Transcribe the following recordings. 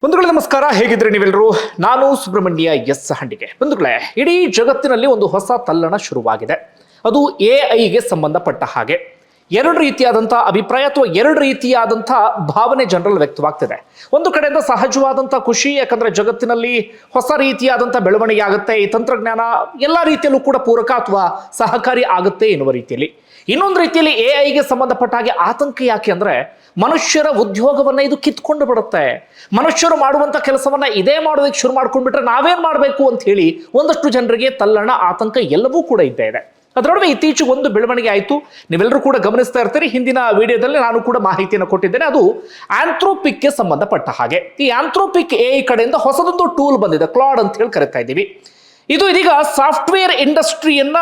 ಬಂಧುಗಳೇ ನಮಸ್ಕಾರ, ಹೇಗಿದ್ರೆ ನೀವೆಲ್ಲರೂ. ನಾನು ಸುಬ್ರಹ್ಮಣ್ಯ ಎಸ್ ಹಂಡಿಗೆ. ಬಂಧುಗಳೇ, ಇಡೀ ಜಗತ್ತಿನಲ್ಲಿ ಒಂದು ಹೊಸ ತಲ್ಲಣ ಶುರುವಾಗಿದೆ. ಅದು ಎಐಗೆ ಸಂಬಂಧಪಟ್ಟ ಹಾಗೆ ಎರಡು ರೀತಿಯಾದಂತಹ ಅಭಿಪ್ರಾಯ ಅಥವಾ ಎರಡು ರೀತಿಯಾದಂತಹ ಭಾವನೆ ಜನರಲ್ಲಿ ವ್ಯಕ್ತವಾಗ್ತಿದೆ. ಒಂದು ಕಡೆಯಿಂದ ಸಹಜವಾದಂಥ ಖುಷಿ, ಯಾಕಂದ್ರೆ ಜಗತ್ತಿನಲ್ಲಿ ಹೊಸ ರೀತಿಯಾದಂಥ ಬೆಳವಣಿಗೆ ಆಗುತ್ತೆ, ಈ ತಂತ್ರಜ್ಞಾನ ಎಲ್ಲ ರೀತಿಯಲ್ಲೂ ಕೂಡ ಪೂರಕ ಅಥವಾ ಸಹಕಾರಿ ಆಗುತ್ತೆ ಎನ್ನುವ ರೀತಿಯಲ್ಲಿ. ಇನ್ನೊಂದು ರೀತಿಯಲ್ಲಿ ಎಐಗೆ ಸಂಬಂಧಪಟ್ಟ ಹಾಗೆ ಆತಂಕ. ಯಾಕೆ ಅಂದ್ರೆ ಮನುಷ್ಯರ ಉದ್ಯೋಗವನ್ನ ಇದು ಕಿತ್ಕೊಂಡು ಬಿಡುತ್ತೆ. ಮನುಷ್ಯರು ಮಾಡುವಂತ ಕೆಲಸವನ್ನ ಇದೇ ಮಾಡೋದಕ್ಕೆ ಶುರು ಮಾಡ್ಕೊಂಡ್ಬಿಟ್ರೆ ನಾವೇನ್ ಮಾಡಬೇಕು ಅಂತ ಹೇಳಿ ಒಂದಷ್ಟು ಜನರಿಗೆ ತಲ್ಲಣ, ಆತಂಕ ಎಲ್ಲವೂ ಕೂಡ ಇದ್ದೇ ಇದೆ. ಅದರೊಡನೆ ಇತ್ತೀಚೆಗೆ ಒಂದು ಬೆಳವಣಿಗೆ ಆಯಿತು, ನೀವೆಲ್ಲರೂ ಕೂಡ ಗಮನಿಸ್ತಾ ಇರ್ತೀರಿ. ಹಿಂದಿನ ವಿಡಿಯೋದಲ್ಲಿ ನಾನು ಕೂಡ ಮಾಹಿತಿಯನ್ನು ಕೊಟ್ಟಿದ್ದೇನೆ. ಅದು ಆಂಥ್ರೋಪಿಕ್ಗೆ ಸಂಬಂಧಪಟ್ಟ ಹಾಗೆ. ಈ ಆಂಥ್ರೋಪಿಕ್ ಎಐ ಕಡೆಯಿಂದ ಹೊಸದೊಂದು ಟೂಲ್ ಬಂದಿದೆ, ಕ್ಲಾಡ್ ಅಂತ ಹೇಳಿ ಕರಿತಾ ಇದ್ದೀವಿ. ಇದು ಇದೀಗ ಸಾಫ್ಟ್ವೇರ್ ಇಂಡಸ್ಟ್ರಿಯನ್ನ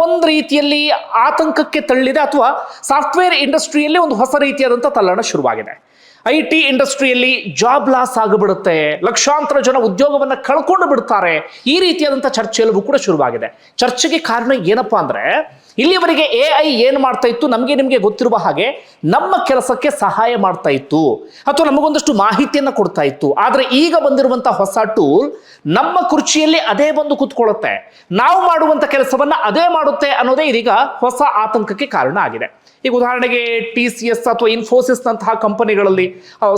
ಒಂದು ರೀತಿಯಲ್ಲಿ ಆತಂಕಕ್ಕೆ ತಳ್ಳಿದೆ, ಅಥವಾ ಸಾಫ್ಟ್ವೇರ್ ಇಂಡಸ್ಟ್ರಿಯಲ್ಲಿ ಒಂದು ಹೊಸ ರೀತಿಯಾದಂಥ ತಲ್ಲಣ ಶುರುವಾಗಿದೆ. IT ಇಂಡಸ್ಟ್ರಿಯಲ್ಲಿ ಜಾಬ್ ಲಾಸ್ ಆಗಿಬಿಡುತ್ತೆ, ಲಕ್ಷಾಂತರ ಜನ ಉದ್ಯೋಗವನ್ನು ಕಳ್ಕೊಂಡು ಬಿಡ್ತಾರೆ, ಈ ರೀತಿಯಾದಂಥ ಚರ್ಚೆ ಎಲ್ಲವೂ ಕೂಡ ಶುರುವಾಗಿದೆ. ಚರ್ಚೆಗೆ ಕಾರಣ ಏನಪ್ಪಾ ಅಂದ್ರೆ, ಇಲ್ಲಿವರೆಗೆ ಎಐ ಏನು ಮಾಡ್ತಾ ಇತ್ತು, ನಮಗೆ ನಿಮಗೆ ಗೊತ್ತಿರುವ ಹಾಗೆ ನಮ್ಮ ಕೆಲಸಕ್ಕೆ ಸಹಾಯ ಮಾಡ್ತಾ ಇತ್ತು ಅಥವಾ ನಮಗೊಂದಷ್ಟು ಮಾಹಿತಿಯನ್ನು ಕೊಡ್ತಾ ಇತ್ತು. ಆದರೆ ಈಗ ಬಂದಿರುವಂತಹ ಹೊಸ ಟೂಲ್ ನಮ್ಮ ಕುರ್ಚಿಯಲ್ಲಿ ಅದೇ ಬಂದು ಕೂತ್ಕೊಳ್ಳುತ್ತೆ, ನಾವು ಮಾಡುವಂತ ಕೆಲಸವನ್ನ ಅದೇ ಮಾಡುತ್ತೆ ಅನ್ನೋದೇ ಇದೀಗ ಹೊಸ ಆತಂಕಕ್ಕೆ ಕಾರಣ ಆಗಿದೆ. ಈಗ ಉದಾಹರಣೆಗೆ TCS ಅಥವಾ ಇನ್ಫೋಸಿಸ್ ನಂತಹ ಕಂಪನಿಗಳಲ್ಲಿ,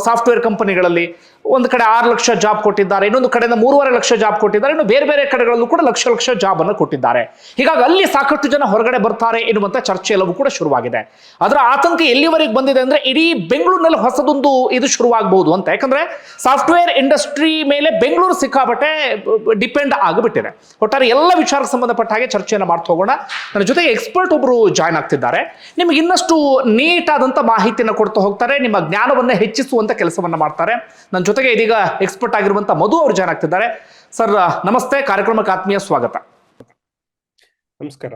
ಸಾಫ್ಟ್ವೇರ್ ಕಂಪನಿಗಳಲ್ಲಿ ಒಂದು ಕಡೆ 6 ಲಕ್ಷ ಜಾಬ್ ಕೊಟ್ಟಿದ್ದಾರೆ, ಇನ್ನೊಂದು ಕಡೆಯಿಂದ 3.5 ಲಕ್ಷ ಜಾಬ್ ಕೊಟ್ಟಿದ್ದಾರೆ, ಇನ್ನು ಬೇರೆ ಬೇರೆ ಕಡೆಗಳಲ್ಲೂ ಕೂಡ ಲಕ್ಷ ಲಕ್ಷ ಜಾಬ್ ಅನ್ನು ಕೊಟ್ಟಿದ್ದಾರೆ. ಹೀಗಾಗಿ ಅಲ್ಲಿ ಸಾಕಷ್ಟು ಜನ ಹೊರಗಡೆ ಬರ್ತಾರೆ ಎನ್ನುವಂತ ಚರ್ಚೆ ಎಲ್ಲವೂ ಕೂಡ ಶುರುವಾಗಿದೆ. ಅದರ ಆತಂಕ ಎಲ್ಲಿವರೆಗೆ ಬಂದಿದೆ ಅಂದ್ರೆ, ಇಡೀ ಬೆಂಗಳೂರಿನಲ್ಲಿ ಹೊಸದೊಂದು ಇದು ಶುರುವಾಗಬಹುದು ಅಂತ. ಯಾಕಂದ್ರೆ ಸಾಫ್ಟ್ವೇರ್ ಇಂಡಸ್ಟ್ರಿ ಮೇಲೆ ಬೆಂಗಳೂರು ಸಿಕ್ಕಾಪಟ್ಟೆ ಡಿಪೆಂಡ್ ಆಗಿಬಿಟ್ಟಿದೆ. ಒಟ್ಟಾರೆ ಎಲ್ಲ ವಿಚಾರಕ್ಕೆ ಸಂಬಂಧಪಟ್ಟ ಹಾಗೆ ಚರ್ಚೆಯನ್ನು ಮಾಡ್ತಾ ಹೋಗೋಣ. ನನ್ನ ಜೊತೆಗೆ ಎಕ್ಸ್ಪರ್ಟ್ ಒಬ್ರು ಜಾಯ್ನ್ ಆಗ್ತಿದ್ದಾರೆ, ನಿಮಗೆ ಇನ್ನಷ್ಟು ನೀಟ್ ಆದಂತ ಮಾಹಿತಿಯನ್ನು ಕೊಡ್ತಾ ಹೋಗ್ತಾರೆ, ನಿಮ್ಮ ಜ್ಞಾನವನ್ನ ಹೆಚ್ಚಿಸುವಂತ ಕೆಲಸವನ್ನ ಮಾಡ್ತಾರೆ. ನನ್ನ ಜೊತೆಗೆ ಇದೀಗ ಎಕ್ಸ್ಪರ್ಟ್ ಆಗಿರುವಂತ ಮಧು ಅವರು ಜಾಯ್ನ್ ಆಗ್ತಿದ್ದಾರೆ. ಸರ್ ನಮಸ್ತೆ, ಕಾರ್ಯಕ್ರಮಕ್ಕೆ ಆತ್ಮೀಯ ಸ್ವಾಗತ. ನಮಸ್ಕಾರ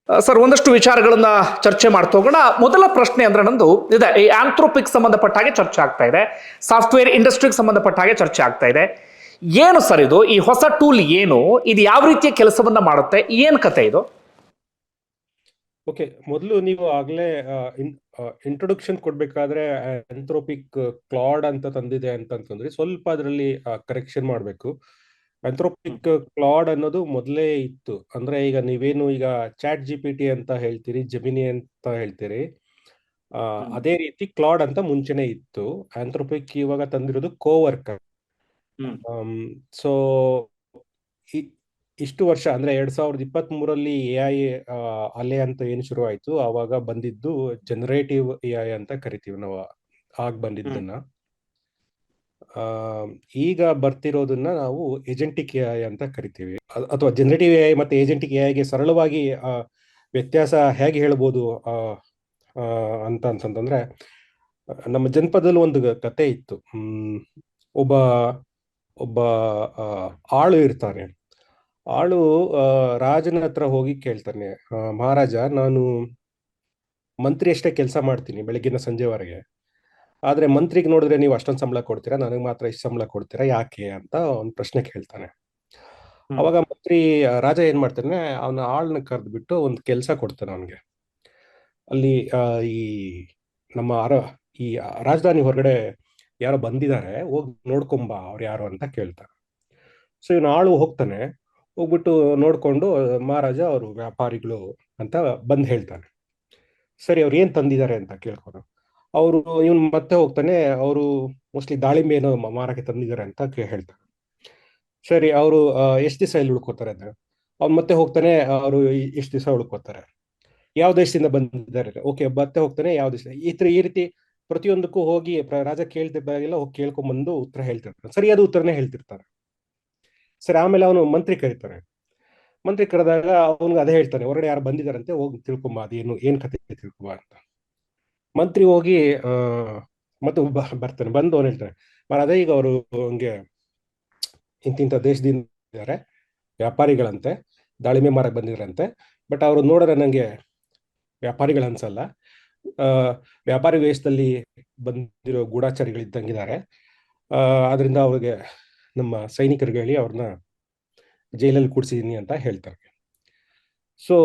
ಸರ್, ಒಂದಷ್ಟು ವಿಚಾರಗಳನ್ನ ಚರ್ಚೆ ಮಾಡ್ತಾ ಹೋಗೋಣ. ಮೊದಲ ಪ್ರಶ್ನೆ ಅಂದ್ರೆ ನಂದು ಇದೆ, ಈ ಆಂಥ್ರೋಪಿಕ್ ಸಂಬಂಧಪಟ್ಟ ಹಾಗೆ ಚರ್ಚೆ ಆಗ್ತಾ ಇದೆ, ಸಾಫ್ಟ್ವೇರ್ ಇಂಡಸ್ಟ್ರಿಗೆ ಸಂಬಂಧಪಟ್ಟ ಹಾಗೆ ಚರ್ಚೆ ಆಗ್ತಾ ಇದೆ. ಏನು ಸರ್ ಇದು, ಈ ಹೊಸ ಟೂಲ್ ಏನು, ಇದು ಯಾವ ರೀತಿಯ ಕೆಲಸವನ್ನ ಮಾಡುತ್ತೆ, ಏನ್ ಕತೆ ಇದು? ಓಕೆ, ಮೊದಲು ನೀವು ಆಗ್ಲೇ ಇಂಟ್ರೊಡಕ್ಷನ್ ಕೊಡ್ಬೇಕಾದ್ರೆ ಆಂಥ್ರೋಪಿಕ್ ಕ್ಲಾಡ್ ಅಂತ ತಂದಿದೆ ಅಂತಂದ್ರೆ ಸ್ವಲ್ಪ ಅದರಲ್ಲಿ ಕರೆಕ್ಷನ್ ಮಾಡಬೇಕು. ಆಂಥ್ರೋಪಿಕ್ ಕ್ಲಾಡ್ ಅನ್ನೋದು ಮೊದಲೇ ಇತ್ತು. ಅಂದ್ರೆ ಈಗ ನೀವೇನು ಈಗ ChatGPT ಅಂತ ಹೇಳ್ತೀರಿ, ಜೆಮಿನಿ ಅಂತ ಹೇಳ್ತೀರಿ, ಅದೇ ರೀತಿ ಕ್ಲಾಡ್ ಅಂತ ಮುಂಚೆನೆ ಇತ್ತು. ಆಂಥ್ರೋಪಿಕ್ ಇವಾಗ ತಂದಿರೋದು ಕೋವರ್ಕರ್. ಸೊ ಇಷ್ಟು ವರ್ಷ ಅಂದ್ರೆ 2023 AI ಅಲೆ ಅಂತ ಏನು ಶುರು ಆಯ್ತು, ಆವಾಗ ಬಂದಿದ್ದು ಜನರೇಟಿವ್ AI ಅಂತ ಕರಿತೀವಿ ನಾವು. ಆಗ ಬಂದಿದ್ದನ್ನ ಈಗ ಬರ್ತಿರೋದನ್ನ ನಾವು ಏಜೆಂಟಿಕ್ AI ಅಂತ ಕರಿತೀವಿ. ಅಥವಾ ಜನರೇಟಿವ್ AI ಮತ್ತೆ ಏಜೆಂಟಿಕ್ AIಗೆ ಸರಳವಾಗಿ ವ್ಯತ್ಯಾಸ ಹೇಗೆ ಹೇಳ್ಬೋದು ಅಂತಂದ್ರೆ, ನಮ್ಮ ಜನಪದದಲ್ಲಿ ಒಂದು ಕತೆ ಇತ್ತು. ಒಬ್ಬ ಒಬ್ಬ ಆಳು ಇರ್ತಾನೆ. ಆಳು ರಾಜನ ಹತ್ರ ಹೋಗಿ ಕೇಳ್ತಾನೆ, ಮಹಾರಾಜ, ನಾನು ಮಂತ್ರಿ ಅಷ್ಟೇ ಕೆಲಸ ಮಾಡ್ತೀನಿ ಬೆಳಗ್ಗಿನ ಸಂಜೆವರೆಗೆ, ಆದ್ರೆ ಮಂತ್ರಿಗೆ ನೋಡಿದ್ರೆ ನೀವು ಅಷ್ಟೊಂದು ಸಂಬಳ ಕೊಡ್ತೀರಾ, ನನಗೆ ಮಾತ್ರ ಇಷ್ಟು ಸಂಬಳ ಕೊಡ್ತೀರಾ, ಯಾಕೆ ಅಂತ ಒಂದು ಪ್ರಶ್ನೆ ಕೇಳ್ತಾನೆ. ಅವಾಗ ರಾಜ ಏನ್ ಮಾಡ್ತಾನೆ, ಅವನ ಆಳನ್ನ ಕರೆದ್ಬಿಟ್ಟು ಒಂದು ಕೆಲಸ ಕೊಡ್ತಾನೆ ಅವನಿಗೆ. ಅಲ್ಲಿ ಈ ನಮ್ಮ ಈ ರಾಜಧಾನಿ ಹೊರಗಡೆ ಯಾರೋ ಬಂದಿದ್ದಾರೆ, ಹೋಗಿ ನೋಡ್ಕೊಂಬ ಅವ್ರು ಯಾರು ಅಂತ ಕೇಳ್ತಾನೆ. ಸೊ ಇವನು ಆಳು ಹೋಗ್ತಾನೆ, ಹೋಗ್ಬಿಟ್ಟು ನೋಡ್ಕೊಂಡು, ಮಹಾರಾಜ ಅವರು ವ್ಯಾಪಾರಿಗಳು ಅಂತ ಬಂದು ಹೇಳ್ತಾನೆ. ಸರಿ, ಅವ್ರು ಏನ್ ತಂದಿದ್ದಾರೆ ಅಂತ ಕೇಳ್ಕೊಂಡು ಇವನು ಮತ್ತೆ ಹೋಗ್ತಾನೆ, ಅವರು ಮೋಸ್ಟ್ಲಿ ದಾಳಿಂಬೆ ಏನೋ ಮಾರಕ್ಕೆ ತಂದಿದ್ದಾರೆ ಅಂತ ಹೇಳ್ತಾನೆ. ಸರಿ, ಅವರು ಎಷ್ಟು ದಿವಸ ಇಲ್ಲಿ ಉಳ್ಕೋತಾರೆ ಅಂತ ಅವ್ನು ಮತ್ತೆ ಹೋಗ್ತಾನೆ, ಅವರು ಎಷ್ಟು ದಿವಸ ಉಳ್ಕೋತಾರೆ, ಯಾವ ದೇಶದಿಂದ ಬಂದಿದ್ದಾರೆ, ಓಕೆ, ಮತ್ತೆ ಹೋಗ್ತಾನೆ, ಯಾವ ದೇಶ, ಈ ರೀತಿ ಪ್ರತಿಯೊಂದಕ್ಕೂ ಹೋಗಿ ರಾಜ ಕೇಳ್ತಿದ್ದಾಗೆಲ್ಲ ಹೋಗಿ ಕೇಳ್ಕೊಂಡ್ಬಂದು ಉತ್ತರ ಹೇಳ್ತಿರ್ತಾನೆ. ಸರಿಯಾದ ಉತ್ತರನೇ ಹೇಳ್ತಿರ್ತಾರೆ. ಸರಿ, ಆಮೇಲೆ ಅವನು ಮಂತ್ರಿ ಕರೀತಾನೆ. ಮಂತ್ರಿ ಕರೆದಾಗ ಅವನಿಗೆ ಅದೇ ಹೇಳ್ತಾನೆ, ಹೊರಗಡೆ ಯಾರು ಬಂದಿದ್ದಾರಂತೆ, ಹೋಗಿ ತಿಳ್ಕೊಂಬ, ಅದೇನು ಏನ್ ಕತೆ ತಿಳ್ಕೊಂಬ ಅಂತ. ಮಂತ್ರಿ ಹೋಗಿ ಮತ್ತೆ ಬರ್ತಾನೆ. ಬಂದು ಅವನು ಹೇಳ್ತಾನೆ, ಅದೇ ಈಗ ಅವರು ಹಂಗೆ ಇಂತಿಂಥ ದೇಶದಿಂದ ಇದ್ದಾರೆ, ವ್ಯಾಪಾರಿಗಳಂತೆ, ದಾಳಿಂಬೆ ಮಾರಕ್ಕೆ ಬಂದಿದ್ರಂತೆ, ಬಟ್ ಅವರು ನೋಡಿದ್ರೆ ನಂಗೆ ವ್ಯಾಪಾರಿಗಳು ಅನ್ಸಲ್ಲ, ವ್ಯಾಪಾರಿ ವೇಷದಲ್ಲಿ ಬಂದಿರೋ ಗೂಢಾಚಾರಿಗಳಿದ್ದಂಗಿದ್ದಾರೆ, ಆದ್ರಿಂದ ಅವ್ರಿಗೆ ನಮ್ಮ ಸೈನಿಕರಿಗೆ ಹೇಳಿ ಅವ್ರನ್ನ ಜೈಲಲ್ಲಿ ಕೂಡಿಸಿದೀನಿ ಅಂತ ಹೇಳ್ತಾರೆ. ಸೊ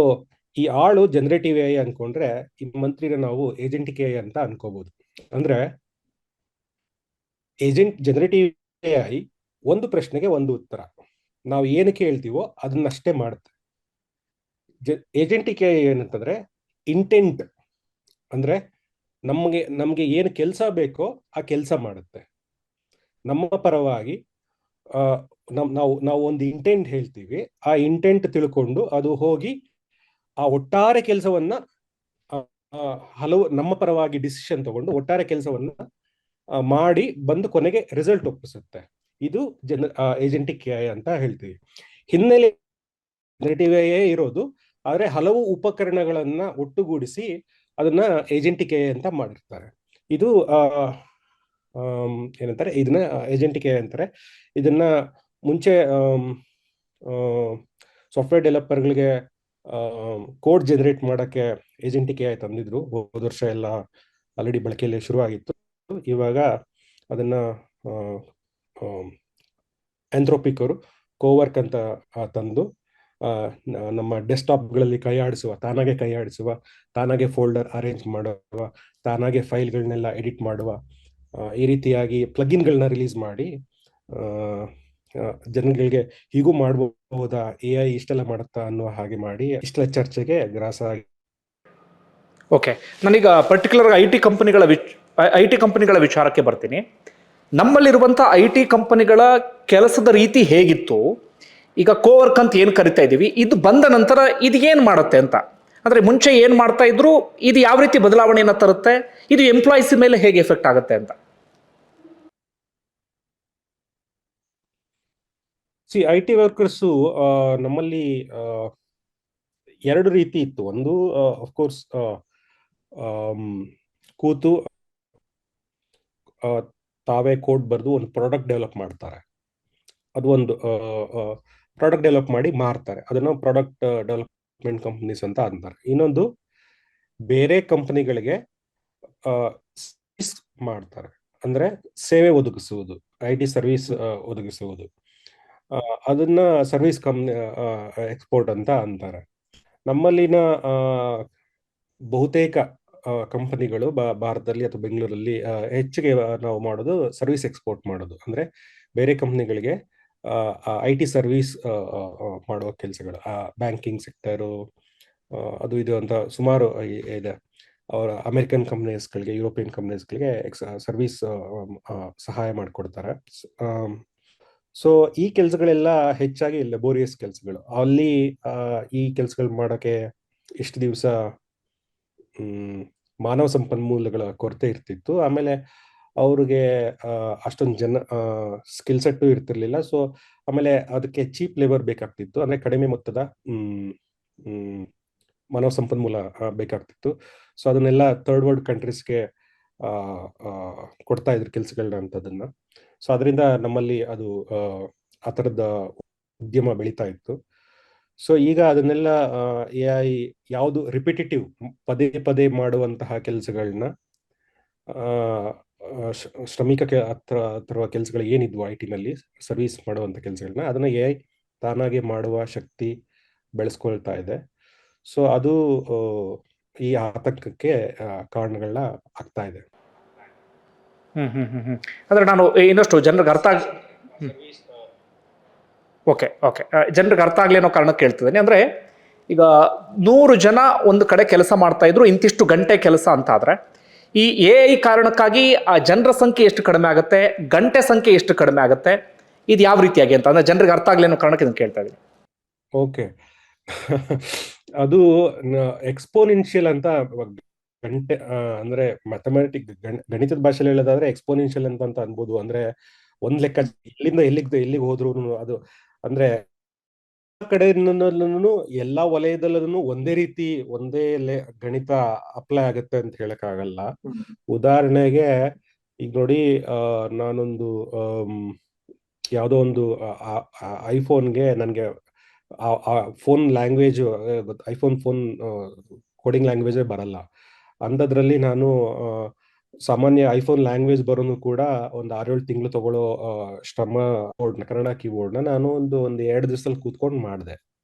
ಈ ಆಳು ಜನರೇಟಿವ್ AI ಅನ್ಕೊಂಡ್ರೆ, ಈ ಮಂತ್ರಿನ ನಾವು ಏಜೆಂಟಿಕ್ AI ಅಂತ ಅನ್ಕೋಬಹುದು. ಅಂದ್ರೆ ಜನರೇಟಿವ್ AI ಒಂದು ಪ್ರಶ್ನೆಗೆ ಒಂದು ಉತ್ತರ. ನಾವು ಏನು ಕೇಳ್ತೀವೋ ಅದನ್ನಷ್ಟೇ ಮಾಡುತ್ತೆ. ಏಜೆಂಟಿಕ್ AI ಏನಂತಂದ್ರೆ ಇಂಟೆಂಟ್, ಅಂದ್ರೆ ನಮ್ಗೆ ಏನು ಕೆಲಸ ಬೇಕೋ ಆ ಕೆಲಸ ಮಾಡುತ್ತೆ ನಮ್ಮ ಪರವಾಗಿ. ಆ, ನಾವು ಒಂದು ಇಂಟೆಂಟ್ ಹೇಳ್ತೀವಿ, ಆ ಇಂಟೆಂಟ್ ತಿಳ್ಕೊಂಡು ಅದು ಹೋಗಿ ಆ ಒಟ್ಟಾರೆ ಕೆಲಸವನ್ನ ಹಲವು ನಮ್ಮ ಪರವಾಗಿ ಡಿಸಿಷನ್ ತಗೊಂಡು ಒಟ್ಟಾರೆ ಕೆಲಸವನ್ನ ಮಾಡಿ ಬಂದು ಕೊನೆಗೆ ರಿಸಲ್ಟ್ ಒಪ್ಪಿಸುತ್ತೆ. ಇದು ಏಜೆಂಟಿಕ್ AI ಅಂತ ಹೇಳ್ತೀವಿ. ಹಿನ್ನೆಲೆ ಜನರೇಟಿವ್ AI ಇರೋದು, ಆದ್ರೆ ಹಲವು ಉಪಕರಣಗಳನ್ನ ಒಟ್ಟುಗೂಡಿಸಿ ಅದನ್ನ ಏಜೆಂಟಿಕ್ AI ಅಂತ ಮಾಡಿರ್ತಾರೆ. ಇದು ಏನಂತಾರೆ, ಇದನ್ನ ಏಜೆಂಟಿಕ್ AI ಅಂತಾರೆ. ಇದನ್ನ ಮುಂಚೆ ಸಾಫ್ಟ್ವೇರ್ ಡೆವಲಪರ್ಗಳಿಗೆ ಕೋಡ್ ಜನರೇಟ್ ಮಾಡಕ್ಕೆ ಏಜೆಂಟಿಕ್ AI ತಂದಿದ್ರು. ಹೋದ ವರ್ಷ ಎಲ್ಲ ಆಲ್ರೆಡಿ ಬಳಕೆಯಲ್ಲಿ ಶುರುವಾಗಿತ್ತು. ಇವಾಗ ಅದನ್ನ ಆಂಥ್ರೋಪಿಕ್ ಅವರು ಕೋವರ್ಕ್ ಅಂತ ತಂದು ನಮ್ಮ ಡೆಸ್ಕ್ಟಾಪ್ಗಳಲ್ಲಿ ತಾನಾಗೆ ಕೈ ಆಡಿಸುವ, ತಾನಾಗೆ ಫೋಲ್ಡರ್ ಅರೇಂಜ್ ಮಾಡುವ, ತಾನಾಗೆ ಫೈಲ್ಗಳನ್ನೆಲ್ಲ ಎಡಿಟ್ ಮಾಡುವ, ಈ ರೀತಿಯಾಗಿ ಪ್ಲಗಿನ್ಗಳನ್ನ ರಿಲೀಸ್ ಮಾಡಿ ಜನಗಳಿಗೆ ಹೀಗೂ ಮಾಡಬಹುದಾ, AI ಇಷ್ಟೆಲ್ಲ ಮಾಡುತ್ತಾ ಅನ್ನುವ ಹಾಗೆ ಮಾಡಿ ಇಷ್ಟೆಲ್ಲ ಚರ್ಚೆಗೆ ಗ್ರಾಸ ಆಗಿ. ಓಕೆ, ನಾನೀಗ ಪರ್ಟಿಕ್ಯುಲರ್ ಐ ಟಿ ಕಂಪನಿಗಳ ವಿಚಾರಕ್ಕೆ ಬರ್ತೀನಿ. ನಮ್ಮಲ್ಲಿರುವಂಥ IT ಕಂಪನಿಗಳ ಕೆಲಸದ ರೀತಿ ಹೇಗಿತ್ತು, ಈಗ ಕೋವರ್ಕ್ ಅಂತ ಏನು ಕರಿತಾ ಇದ್ದೀವಿ, ಇದು ಬಂದ ನಂತರ ಇದು ಏನು ಮಾಡುತ್ತೆ ಅಂತ, ಅಂದರೆ ಮುಂಚೆ ಏನು ಮಾಡ್ತಾ ಇದ್ರು, ಇದು ಯಾವ ರೀತಿ ಬದಲಾವಣೆಯನ್ನು ತರುತ್ತೆ, ಇದು ಎಂಪ್ಲಾಯೀಸ್ ಮೇಲೆ ಹೇಗೆ ಎಫೆಕ್ಟ್ ಆಗುತ್ತೆ ಅಂತ. IT ವರ್ಕರ್ಸು ನಮ್ಮಲ್ಲಿ ಎರಡು ರೀತಿ ಇತ್ತು. ಒಂದು ಅಫ್ಕೋರ್ಸ್ ಕೂತು ತಾವೇ ಕೋಡ್ ಬರೆದು ಒಂದು ಪ್ರಾಡಕ್ಟ್ ಡೆವಲಪ್ ಮಾಡ್ತಾರೆ. ಅದು ಒಂದು ಪ್ರಾಡಕ್ಟ್ ಡೆವಲಪ್ ಮಾಡಿ ಮಾರ್ತಾರೆ. ಅದನ್ನು ಪ್ರಾಡಕ್ಟ್ ಡೆವಲಪ್ಮೆಂಟ್ ಕಂಪನೀಸ್ ಅಂತ ಅಂತಾರೆ. ಇನ್ನೊಂದು ಬೇರೆ ಕಂಪನಿಗಳಿಗೆ ಮಾಡ್ತಾರೆ, ಅಂದ್ರೆ ಸೇವೆ ಒದಗಿಸುವುದು, IT ಸರ್ವಿಸ್ ಒದಗಿಸುವುದು. ಅದನ್ನ ಸರ್ವಿಸ್ ಎಕ್ಸ್ಪೋರ್ಟ್ ಅಂತ ಅಂತಾರೆ. ನಮ್ಮಲ್ಲಿನ ಬಹುತೇಕ ಕಂಪನಿಗಳು ಭಾರತದಲ್ಲಿ ಅಥವಾ ಬೆಂಗಳೂರಲ್ಲಿ ಹೆಚ್ಚಿಗೆ ನಾವು ಮಾಡೋದು ಸರ್ವಿಸ್ ಎಕ್ಸ್ಪೋರ್ಟ್ ಮಾಡೋದು, ಅಂದ್ರೆ ಬೇರೆ ಕಂಪನಿಗಳಿಗೆ IT ಸರ್ವಿಸ್ ಮಾಡುವ ಕೆಲಸಗಳು, ಬ್ಯಾಂಕಿಂಗ್ ಸೆಕ್ಟರು, ಅದು ಇದು ಅಂತ ಸುಮಾರು ಇದೆ. ಅವರ ಅಮೆರಿಕನ್ ಕಂಪನೀಸ್ಗಳಿಗೆ, ಯುರೋಪಿಯನ್ ಕಂಪನೀಸ್ಗಳಿಗೆ ಸರ್ವಿಸ್ ಸಹಾಯ ಮಾಡಿಕೊಡ್ತಾರೆ. ಸೊ ಈ ಕೆಲಸಗಳೆಲ್ಲ ಹೆಚ್ಚಾಗಿ ಲೆಬೋರಿಯಸ್ ಕೆಲಸಗಳು. ಅಲ್ಲಿ ಈ ಕೆಲಸಗಳು ಮಾಡೋಕೆ ಎಷ್ಟು ದಿವಸ ಮಾನವ ಸಂಪನ್ಮೂಲಗಳ ಕೊರತೆ ಇರ್ತಿತ್ತು. ಆಮೇಲೆ ಅವ್ರಿಗೆ ಅಷ್ಟೊಂದು ಸ್ಕಿಲ್ ಸೆಟ್ಟು ಇರ್ತಿರ್ಲಿಲ್ಲ. ಸೊ ಆಮೇಲೆ ಅದಕ್ಕೆ ಚೀಪ್ ಲೇಬರ್ ಬೇಕಾಗ್ತಿತ್ತು, ಅಂದ್ರೆ ಕಡಿಮೆ ಮೊತ್ತದ ಮಾನವ ಸಂಪನ್ಮೂಲ ಬೇಕಾಗ್ತಿತ್ತು. ಸೊ ಅದನ್ನೆಲ್ಲ ಥರ್ಡ್ ವರ್ಲ್ಡ್ ಕಂಟ್ರೀಸ್ಗೆ ಕೊಡ್ತಾ ಇದ್ರು ಕೆಲಸಗಳನ್ನ ಅಂತದನ್ನ. ಸೊ ಅದರಿಂದ ನಮ್ಮಲ್ಲಿ ಅದು ಆ ಥರದ ಉದ್ಯಮ ಬೆಳೀತಾ ಇತ್ತು. ಸೊ ಈಗ ಅದನ್ನೆಲ್ಲ AI ಯಾವುದು ರಿಪಿಟೇಟಿವ್, ಪದೇ ಪದೇ ಮಾಡುವಂತಹ ಕೆಲಸಗಳನ್ನ, ಶ್ರಮಿಕ ಅಥವಾ ಕೆಲಸಗಳು ಏನಿದ್ವು IT-ನಲ್ಲಿ ಸರ್ವಿಸ್ ಮಾಡುವಂಥ ಕೆಲಸಗಳನ್ನ, ಅದನ್ನ AI ತಾನಾಗೆ ಮಾಡುವ ಶಕ್ತಿ ಬೆಳೆಸ್ಕೊಳ್ತಾ ಇದೆ. ಸೊ ಅದು ಈ ಆತಂಕಕ್ಕೆ ಕಾರಣಗಳನ್ನ ಆಗ್ತಾ ಇದೆ. ಅಂದ್ರೆ ನಾನು ಇನ್ನಷ್ಟು ಜನರಿಗೆ ಅರ್ಥ ಜನರಿಗೆ ಅರ್ಥ ಆಗಲಿ ಅನ್ನೋ ಕಾರಣಕ್ಕೆ ಕೇಳ್ತಿದ್ದೀನಿ. ಅಂದ್ರೆ ಈಗ 100 ಜನ ಒಂದು ಕಡೆ ಕೆಲಸ ಮಾಡ್ತಾ ಇದ್ರು, ಇಂತಿಷ್ಟು ಗಂಟೆ ಕೆಲಸ ಅಂತ ಆದ್ರೆ, ಈ AI ಕಾರಣಕ್ಕಾಗಿ ಆ ಜನರ ಸಂಖ್ಯೆ ಎಷ್ಟು ಕಡಿಮೆ ಆಗುತ್ತೆ, ಗಂಟೆ ಸಂಖ್ಯೆ ಎಷ್ಟು ಕಡಿಮೆ ಆಗುತ್ತೆ, ಇದು ಯಾವ ರೀತಿಯಾಗಿ ಅಂತ ಅಂದ್ರೆ ಜನರಿಗೆ ಅರ್ಥ ಆಗಲಿ ಅನ್ನೋ ಕಾರಣಕ್ಕೆ ಇದನ್ನು ಕೇಳ್ತಾ ಇದ್ದೀನಿ. ಓಕೆ, ಅದು ಎಕ್ಸ್ಪೋನೆನ್ಷಿಯಲ್ ಅಂತ ಗಂಟೆ, ಅಂದ್ರೆ ಮ್ಯಾಥಮೆಟಿಕ್ ಗಣಿತದ ಭಾಷೆಯಲ್ಲಿ ಹೇಳೋದಾದ್ರೆ ಎಕ್ಸ್ಪೋನೆನ್ಷಿಯಲ್ ಅಂತ ಅನ್ಬೋದು. ಅಂದ್ರೆ ಒಂದ್ ಲೆಕ್ಕ ಇಲ್ಲಿಂದ ಎಲ್ಲಿಗೆ ಹೋದ್ರು ಅದು, ಅಂದ್ರೆ ಕಡೆನೂ ಎಲ್ಲಾ ವಲಯದಲ್ಲೂ ಒಂದೇ ರೀತಿ ಗಣಿತ ಅಪ್ಲೈ ಆಗುತ್ತೆ ಅಂತ ಹೇಳಕ್ ಆಗಲ್ಲ. ಉದಾಹರಣೆಗೆ ಈಗ ನೋಡಿ, ನಾನೊಂದು ಯಾವುದೋ ಒಂದು ಐಫೋನ್ಗೆ ನನಗೆ phone language iPhone phone coding ಲ್ಯಾಂಗ್ವೇಜೇ ಬರಲ್ಲ. ಅಂಥದ್ರಲ್ಲಿ ನಾನು ಸಾಮಾನ್ಯ ಐಫೋನ್ ಲ್ಯಾಂಗ್ವೇಜ್ ಬರೋನು ಕೂಡ ಒಂದು 6-7 ತಿಂಗಳು ತಗೊಳ್ಳೋ ಶ್ರಮ, ಕನ್ನಡ ಕೀಬೋರ್ಡ್ನ ನಾನು ಒಂದು 2 ದಿವಸದಲ್ಲಿ ಕೂತ್ಕೊಂಡು ಮಾಡಿದೆ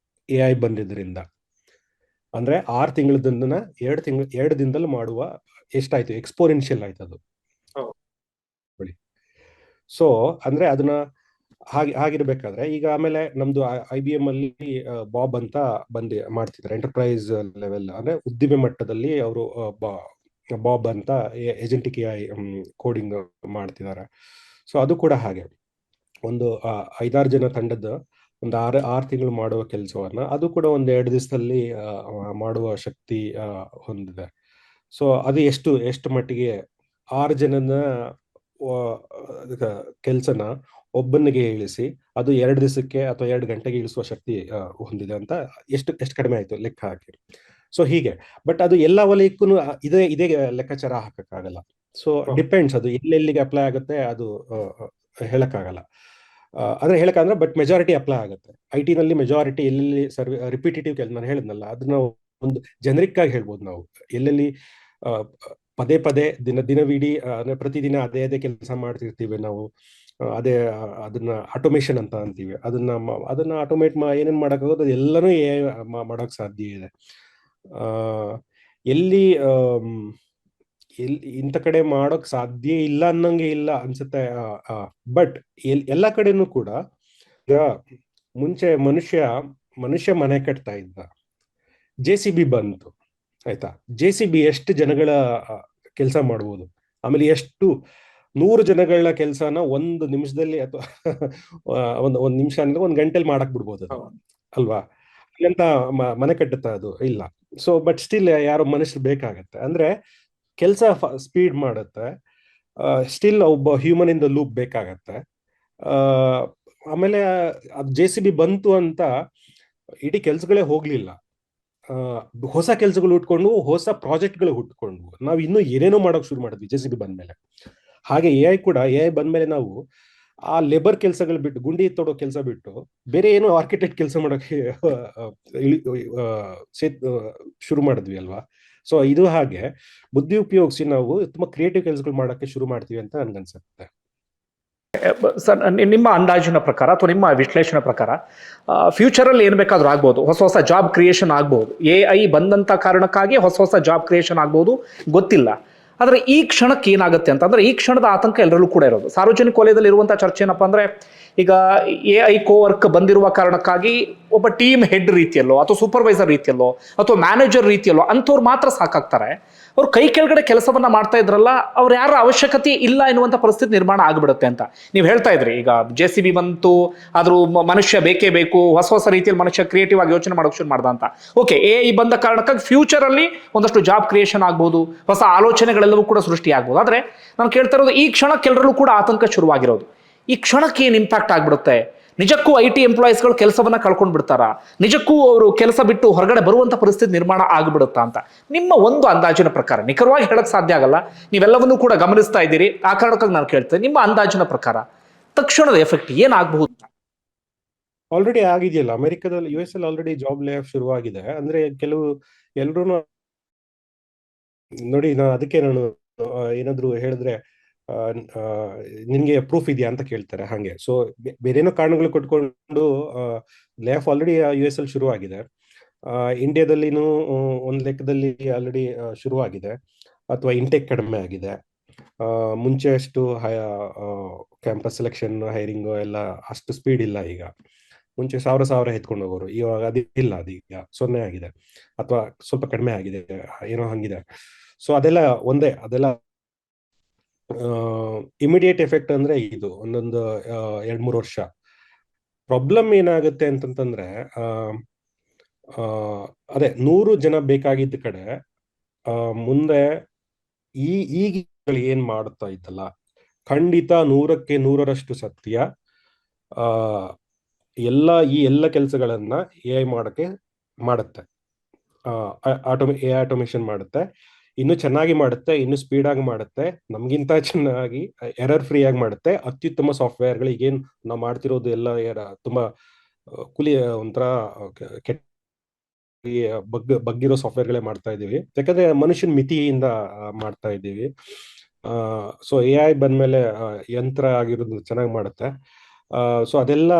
AI ಬಂದಿದ್ರಿಂದ. ಅಂದ್ರೆ 6 ತಿಂಗಳದನ್ನ 2 ದಿನದಲ್ಲಿ ಮಾಡುವ ಎಷ್ಟಾಯ್ತು, ಎಕ್ಸ್ಪೋನೆನ್ಷಿಯಲ್ ಆಯ್ತು ಅದು. ಸೊ ಅಂದ್ರೆ ಅದನ್ನ ಹಾಗಿರ್ಬೇಕಾದ್ರೆ ಈಗ ಆಮೇಲೆ ನಮ್ದು IBM ಅಲ್ಲಿ ಬಾಬ್ ಅಂತ ಮಾಡ್ತಿದ್ದಾರೆ, ಎಂಟರ್ಪ್ರೈಸ್ ಲೆವೆಲ್ ಅಂದ್ರೆ ಉದ್ದಿಮೆ ಮಟ್ಟದಲ್ಲಿ ಅವರು ಬಾಬ್ ಅಂತ ಏಜೆಂಟಿಕ್ AI ಕೋಡಿಂಗ್ ಮಾಡ್ತಿದ್ದಾರೆ. ಸೊ ಅದು ಕೂಡ ಹಾಗೆ ಒಂದು 5-6 ಜನ ತಂಡದ ಒಂದು 6 ತಿಂಗಳು ಮಾಡುವ ಕೆಲಸವನ್ನ ಅದು ಕೂಡ ಒಂದು 2 ದಿವಸದಲ್ಲಿ ಮಾಡುವ ಶಕ್ತಿ ಹೊಂದಿದೆ. ಸೊ ಅದು ಎಷ್ಟು ಮಟ್ಟಿಗೆ 6 ಜನನ ಕೆಲಸನ ಒಬ್ಬನಿಗೆ ಇಳಿಸಿ ಅದು 2 ದಿವಸಕ್ಕೆ ಅಥವಾ 2 ಗಂಟೆಗೆ ಇಳಿಸುವ ಶಕ್ತಿ ಹೊಂದಿದೆ ಅಂತ ಎಷ್ಟು ಕಡಿಮೆ ಆಯ್ತು ಲೆಕ್ಕ ಹಾಕಿ. ಸೊ ಹೀಗೆ, ಬಟ್ ಅದು ಎಲ್ಲ ವಲಯಕ್ಕೂ ಇದೇ ಲೆಕ್ಕಾಚಾರ ಹಾಕಕ್ಕಾಗಲ್ಲ. ಸೊ ಡಿಪೆಂಡ್ಸ್, ಅದು ಎಲ್ಲೆಲ್ಲಿಗೆ ಅಪ್ಲೈ ಆಗುತ್ತೆ ಅದು ಹೇಳಕ್ಕಾಗಲ್ಲ. ಅಂದ್ರೆ ಹೇಳಕ್ಕಂದ್ರೆ ಬಟ್ ಮೆಜಾರಿಟಿ ಅಪ್ಲೈ ಆಗುತ್ತೆ. IT ನಲ್ಲಿ ಮೆಜಾರಿಟಿ ಎಲ್ಲೆಲ್ಲಿ ರಿಪಿಟೇಟಿವ್ ಕೆಲಸ ನಾನು ಹೇಳಿದ್ನಲ್ಲ, ಅದನ್ನ ಒಂದು ಜನರಿಕ್ ಆಗಿ ಹೇಳ್ಬೋದು ನಾವು. ಎಲ್ಲೆಲ್ಲಿ ಪದೇ ಪದೇ ದಿನವಿಡೀ ಅಂದ್ರೆ ಪ್ರತಿದಿನ ಅದೇ ಕೆಲಸ ಮಾಡ್ತಿರ್ತೀವಿ ನಾವು, ಅದನ್ನ ಆಟೋಮೇಶನ್ ಅಂತ ಅಂತೀವಿ. ಅದನ್ನ ಆಟೋಮೇಟ್ ಏನೇನ್ ಮಾಡಕ್ಕಾಗೋದು ಅದು ಎಲ್ಲನೂ ಮಾಡೋಕ್ ಸಾಧ್ಯ ಇದೆ. ಎಲ್ಲಿ ಇಂಥ ಕಡೆ ಮಾಡೋಕ್ ಸಾಧ್ಯ ಇಲ್ಲ ಅನ್ನಂಗೆ ಇಲ್ಲ ಅನ್ಸುತ್ತೆ. ಬಟ್ ಎಲ್ಲ ಕಡೆನೂ ಕೂಡ ಈಗ ಮುಂಚೆ ಮನುಷ್ಯ ಮನೆ ಕಟ್ತಾ ಇದ್ದ, JCB ಬಂತು ಆಯ್ತಾ. JCB ಎಷ್ಟು ಜನಗಳ ಕೆಲಸ ಮಾಡ್ಬೋದು, ಆಮೇಲೆ ಎಷ್ಟು 100 ಜನಗಳ ಕೆಲಸನ 1 ನಿಮಿಷದಲ್ಲಿ ಅಥವಾ ಒಂದ್ ನಿಮಿಷ ಅಂದ್ರೆ 1 ಗಂಟೆಲಿ ಮಾಡಕ್ ಬಿಡ್ಬೋದು ಅಲ್ವಾ. ಅಂತ ಮನೆ ಕಟ್ಟುತ್ತಾ ಅದು ಇಲ್ಲ. ಸೊ ಬಟ್ ಸ್ಟಿಲ್ ಯಾರೋ ಮನುಷ್ಯರು ಬೇಕಾಗತ್ತೆ, ಅಂದ್ರೆ ಕೆಲಸ ಸ್ಪೀಡ್ ಮಾಡುತ್ತೆ. ಸ್ಟಿಲ್ ಒಬ್ಬ ಹ್ಯೂಮನ್ ಇನ್ ದ ಲೂಪ್ ಬೇಕಾಗತ್ತೆ. ಆಮೇಲೆ ಅದು JCB ಬಂತು ಅಂತ ಇಡೀ ಕೆಲ್ಸಗಳೇ ಹೋಗ್ಲಿಲ್ಲ, ಹೊಸ ಕೆಲ್ಸಗಳು ಹುಟ್ಕೊಂಡು ಹೊಸ ಪ್ರಾಜೆಕ್ಟ್ಗಳು ಹುಟ್ಕೊಂಡು ನಾವು ಇನ್ನೂ ಏನೇನೋ ಮಾಡೋಕೆ ಶುರು ಮಾಡಿದ್ವಿ JCB ಬಂದ್ಮೇಲೆ. ಹಾಗೆ AI ಕೂಡ ಬಂದ್ಮೇಲೆ ನಾವು ಆ ಲೇಬರ್ ಕೆಲಸಗಳು ಬಿಟ್ಟು, ಗುಂಡಿ ತೊಡೋ ಕೆಲಸ ಬಿಟ್ಟು ಬೇರೆ ಏನೋ ಆರ್ಕಿಟೆಕ್ಟ್ ಕೆಲಸ ಮಾಡೋಕೆ ಶುರು ಮಾಡಿದ್ವಿ ಅಲ್ವಾ. ಸೊ ಇದು ಹಾಗೆ ಬುದ್ಧಿ ಉಪಯೋಗಿಸಿ ನಾವು ತುಂಬಾ ಕ್ರಿಯೇಟಿವ್ ಕೆಲಸಗಳು ಮಾಡೋಕೆ ಶುರು ಮಾಡ್ತೀವಿ ಅಂತ ನನ್ಗನ್ಸುತ್ತೆ. ಸರ್, ನಿಮ್ಮ ಅಂದಾಜಿನ ಪ್ರಕಾರ ಅಥವಾ ನಿಮ್ಮ ವಿಶ್ಲೇಷಣೆ ಪ್ರಕಾರ ಫ್ಯೂಚರಲ್ಲಿ ಏನು ಬೇಕಾದ್ರೂ ಆಗ್ಬೋದು, ಹೊಸ ಜಾಬ್ ಕ್ರಿಯೇಷನ್ ಆಗ್ಬೋದು. AI ಬಂದಂಥ ಕಾರಣಕ್ಕಾಗಿ ಹೊಸ ಜಾಬ್ ಕ್ರಿಯೇಷನ್ ಆಗ್ಬೋದು, ಗೊತ್ತಿಲ್ಲ. ಆದರೆ ಈ ಕ್ಷಣಕ್ಕೆ ಏನಾಗುತ್ತೆ ಅಂತಂದ್ರೆ, ಈ ಕ್ಷಣದ ಆತಂಕ ಎಲ್ಲರಲ್ಲೂ ಕೂಡ ಇರೋದು. ಸಾರ್ವಜನಿಕ ವಲಯದಲ್ಲಿ ಇರುವಂಥ ಚರ್ಚೆ ಏನಪ್ಪ ಅಂದ್ರೆ, ಈಗ AI ಕೋವರ್ಕ್ ಬಂದಿರುವ ಕಾರಣಕ್ಕಾಗಿ ಒಬ್ಬ ಟೀಮ್ ಹೆಡ್ ರೀತಿಯಲ್ಲೋ ಅಥವಾ ಸೂಪರ್ವೈಸರ್ ರೀತಿಯಲ್ಲೋ ಅಥವಾ ಮ್ಯಾನೇಜರ್ ರೀತಿಯಲ್ಲೋ ಅಂಥವ್ರು ಮಾತ್ರ ಸಾಕಾಗ್ತಾರೆ. ಅವ್ರು ಕೈ ಕೆಳಗಡೆ ಕೆಲಸವನ್ನ ಮಾಡ್ತಾ ಇದ್ರಲ್ಲ, ಅವ್ರು ಯಾರ ಅವಶ್ಯಕತೆ ಇಲ್ಲ ಎನ್ನುವಂಥ ಪರಿಸ್ಥಿತಿ ನಿರ್ಮಾಣ ಆಗಿಬಿಡುತ್ತೆ ಅಂತ ನೀವು ಹೇಳ್ತಾ ಇದ್ರಿ. ಈಗ JCB ಬಂತು, ಆದ್ರೂ ಮನುಷ್ಯ ಬೇಕೇ ಬೇಕು, ಹೊಸ ರೀತಿಯಲ್ಲಿ ಮನುಷ್ಯ ಕ್ರಿಯೇಟಿವ್ ಆಗಿ ಯೋಚನೆ ಮಾಡೋಕೆ ಶುರು ಮಾಡ್ದ ಅಂತ. ಓಕೆ, AI ಬಂದ ಕಾರಣಕ್ಕಾಗಿ ಫ್ಯೂಚರ್ ಅಲ್ಲಿ ಒಂದಷ್ಟು ಜಾಬ್ ಕ್ರಿಯೇಷನ್ ಆಗ್ಬೋದು, ಹೊಸ ಆಲೋಚನೆಗಳೆಲ್ಲವೂ ಕೂಡ ಸೃಷ್ಟಿ ಆಗ್ಬೋದು. ಆದ್ರೆ ನಾನು ಕೇಳ್ತಾ ಇರೋದು, ಈ ಕ್ಷಣಕ್ಕೆ ಎಲ್ಲರಲ್ಲೂ ಕೂಡ ಆತಂಕ ಶುರುವಾಗಿರೋದು, ಈ ಕ್ಷಣಕ್ಕೆ ಏನು ಇಂಪ್ಯಾಕ್ಟ್ ಆಗ್ಬಿಡುತ್ತೆ? ನಿಜಕ್ಕೂ IT ಎಂಪ್ಲಾಯೀಸ್ಗಳು ಕೆಲಸವನ್ನ ಕಳ್ಕೊಂಡು ಬಿಡ್ತಾರ? ನಿಜಕ್ಕೂ ಅವರು ಕೆಲಸ ಬಿಟ್ಟು ಹೊರಗಡೆ ಬರುವಂತ ಪರಿಸ್ಥಿತಿ ನಿರ್ಮಾಣ ಆಗ್ಬಿಡುತ್ತಾ ಅಂತ ನಿಮ್ಮ ಒಂದು ಅಂದಾಜಿನ ಪ್ರಕಾರ? ನಿಖರವಾಗಿ ಹೇಳಕ್ ಸಾಧ್ಯ ಆಗಲ್ಲ, ನೀವೆಲ್ಲವನ್ನೂ ಕೂಡ ಗಮನಿಸ್ತಾ ಇದ್ದೀರಿ, ಆ ಕಾರಣಕ್ಕಾಗಿ ನಾನು ಕೇಳ್ತೇನೆ, ನಿಮ್ಮ ಅಂದಾಜಿನ ಪ್ರಕಾರ ತಕ್ಷಣದ ಎಫೆಕ್ಟ್ ಏನಾಗಬಹುದು? ಆಲ್ರೆಡಿ ಆಗಿದೆಯಲ್ಲ, ಅಮೆರಿಕದಲ್ಲಿ US ಅಲ್ಲಿ ಆಲ್ರೆಡಿ ಜಾಬ್ ಲೇ ಆಫ್ ಶುರುವಾಗಿದೆ. ಅಂದ್ರೆ ಎಲ್ರು ನೋಡಿ, ಅದಕ್ಕೆ ನಾನು ಏನಾದ್ರು ಹೇಳಿದ್ರೆ ನಿನ್ಗೆ ಪ್ರೂಫ್ ಇದೆಯಾ ಅಂತ ಕೇಳ್ತಾರೆ ಹಾಗೆ. ಸೊ ಬೇರೇನೋ ಕಾರಣಗಳು ಕೊಟ್ಕೊಂಡು ಲೇ ಆಫ್ ಆಲ್ರೆಡಿ US ಅಲ್ಲಿ ಶುರುವಾಗಿದೆ. ಇಂಡಿಯಾದಲ್ಲಿನೂ ಒಂದ್ ಲೆಕ್ಕದಲ್ಲಿ ಆಲ್ರೆಡಿ ಶುರುವಾಗಿದೆ, ಅಥವಾ ಇಂಟೆಕ್ ಕಡಿಮೆ ಆಗಿದೆ. ಮುಂಚೆ ಅಷ್ಟು ಕ್ಯಾಂಪಸ್ ಸೆಲೆಕ್ಷನ್ ಹೈರಿಂಗ್ ಎಲ್ಲ ಅಷ್ಟು ಸ್ಪೀಡ್ ಇಲ್ಲ ಈಗ. ಮುಂಚೆ ಸಾವಿರ ಎತ್ಕೊಂಡು ಹೋಗೋರು, ಇವಾಗ ಅದಿಲ್ಲ, ಅದೀಗ 0 ಆಗಿದೆ ಅಥವಾ ಸ್ವಲ್ಪ ಕಡಿಮೆ ಆಗಿದೆ, ಏನೋ ಹಂಗಿದೆ. ಸೊ ಅದೆಲ್ಲ ಅದೆಲ್ಲ ಇಮಿಡಿಯೇಟ್ ಎಫೆಕ್ಟ್ ಅಂದ್ರೆ ಇದು ಒಂದೊಂದು 2-3 ವರ್ಷ. ಪ್ರಾಬ್ಲಮ್ ಏನಾಗುತ್ತೆ ಅಂತಂದ್ರೆ, ಅದೇ 100 ಜನ ಬೇಕಾಗಿದ್ದ ಕಡೆ ಮುಂದೆ ಈಗ ಏನ್ ಮಾಡ್ತಾ ಇದ್ದಲ್ಲ, ಖಂಡಿತ 100ಕ್ಕೆ 100ರಷ್ಟು ಸತ್ಯ. ಈ ಎಲ್ಲ ಕೆಲಸಗಳನ್ನ AI ಮಾಡುತ್ತೆ. ಆಟೋಮೇಶನ್ ಮಾಡುತ್ತೆ, ಇನ್ನು ಚೆನ್ನಾಗಿ ಮಾಡುತ್ತೆ, ಇನ್ನು ಸ್ಪೀಡ್ ಆಗಿ ಮಾಡುತ್ತೆ, ನಮ್ಗಿಂತ ಚೆನ್ನಾಗಿ ಎರರ್ ಫ್ರೀ ಆಗಿ ಮಾಡುತ್ತೆ. ಅತ್ಯುತ್ತಮ ಸಾಫ್ಟ್ವೇರ್ಗಳು ಈಗೇನ್ ನಾವು ಮಾಡ್ತಿರೋದು ಎಲ್ಲ ತುಂಬಾ ಒಂಥರ ಬಗ್ಗಿರೋ ಸಾಫ್ಟ್ವೇರ್ಗಳೇ ಮಾಡ್ತಾ ಇದೀವಿ, ಯಾಕಂದ್ರೆ ಮನುಷ್ಯನ ಮಿತಿಯಿಂದ ಮಾಡ್ತಾ ಇದ್ದೀವಿ. ಸೊ AI ಬಂದ್ಮೇಲೆ ಯಂತ್ರ ಆಗಿರೋದು ಚೆನ್ನಾಗಿ ಮಾಡುತ್ತೆ. ಸೊ ಅದೆಲ್ಲ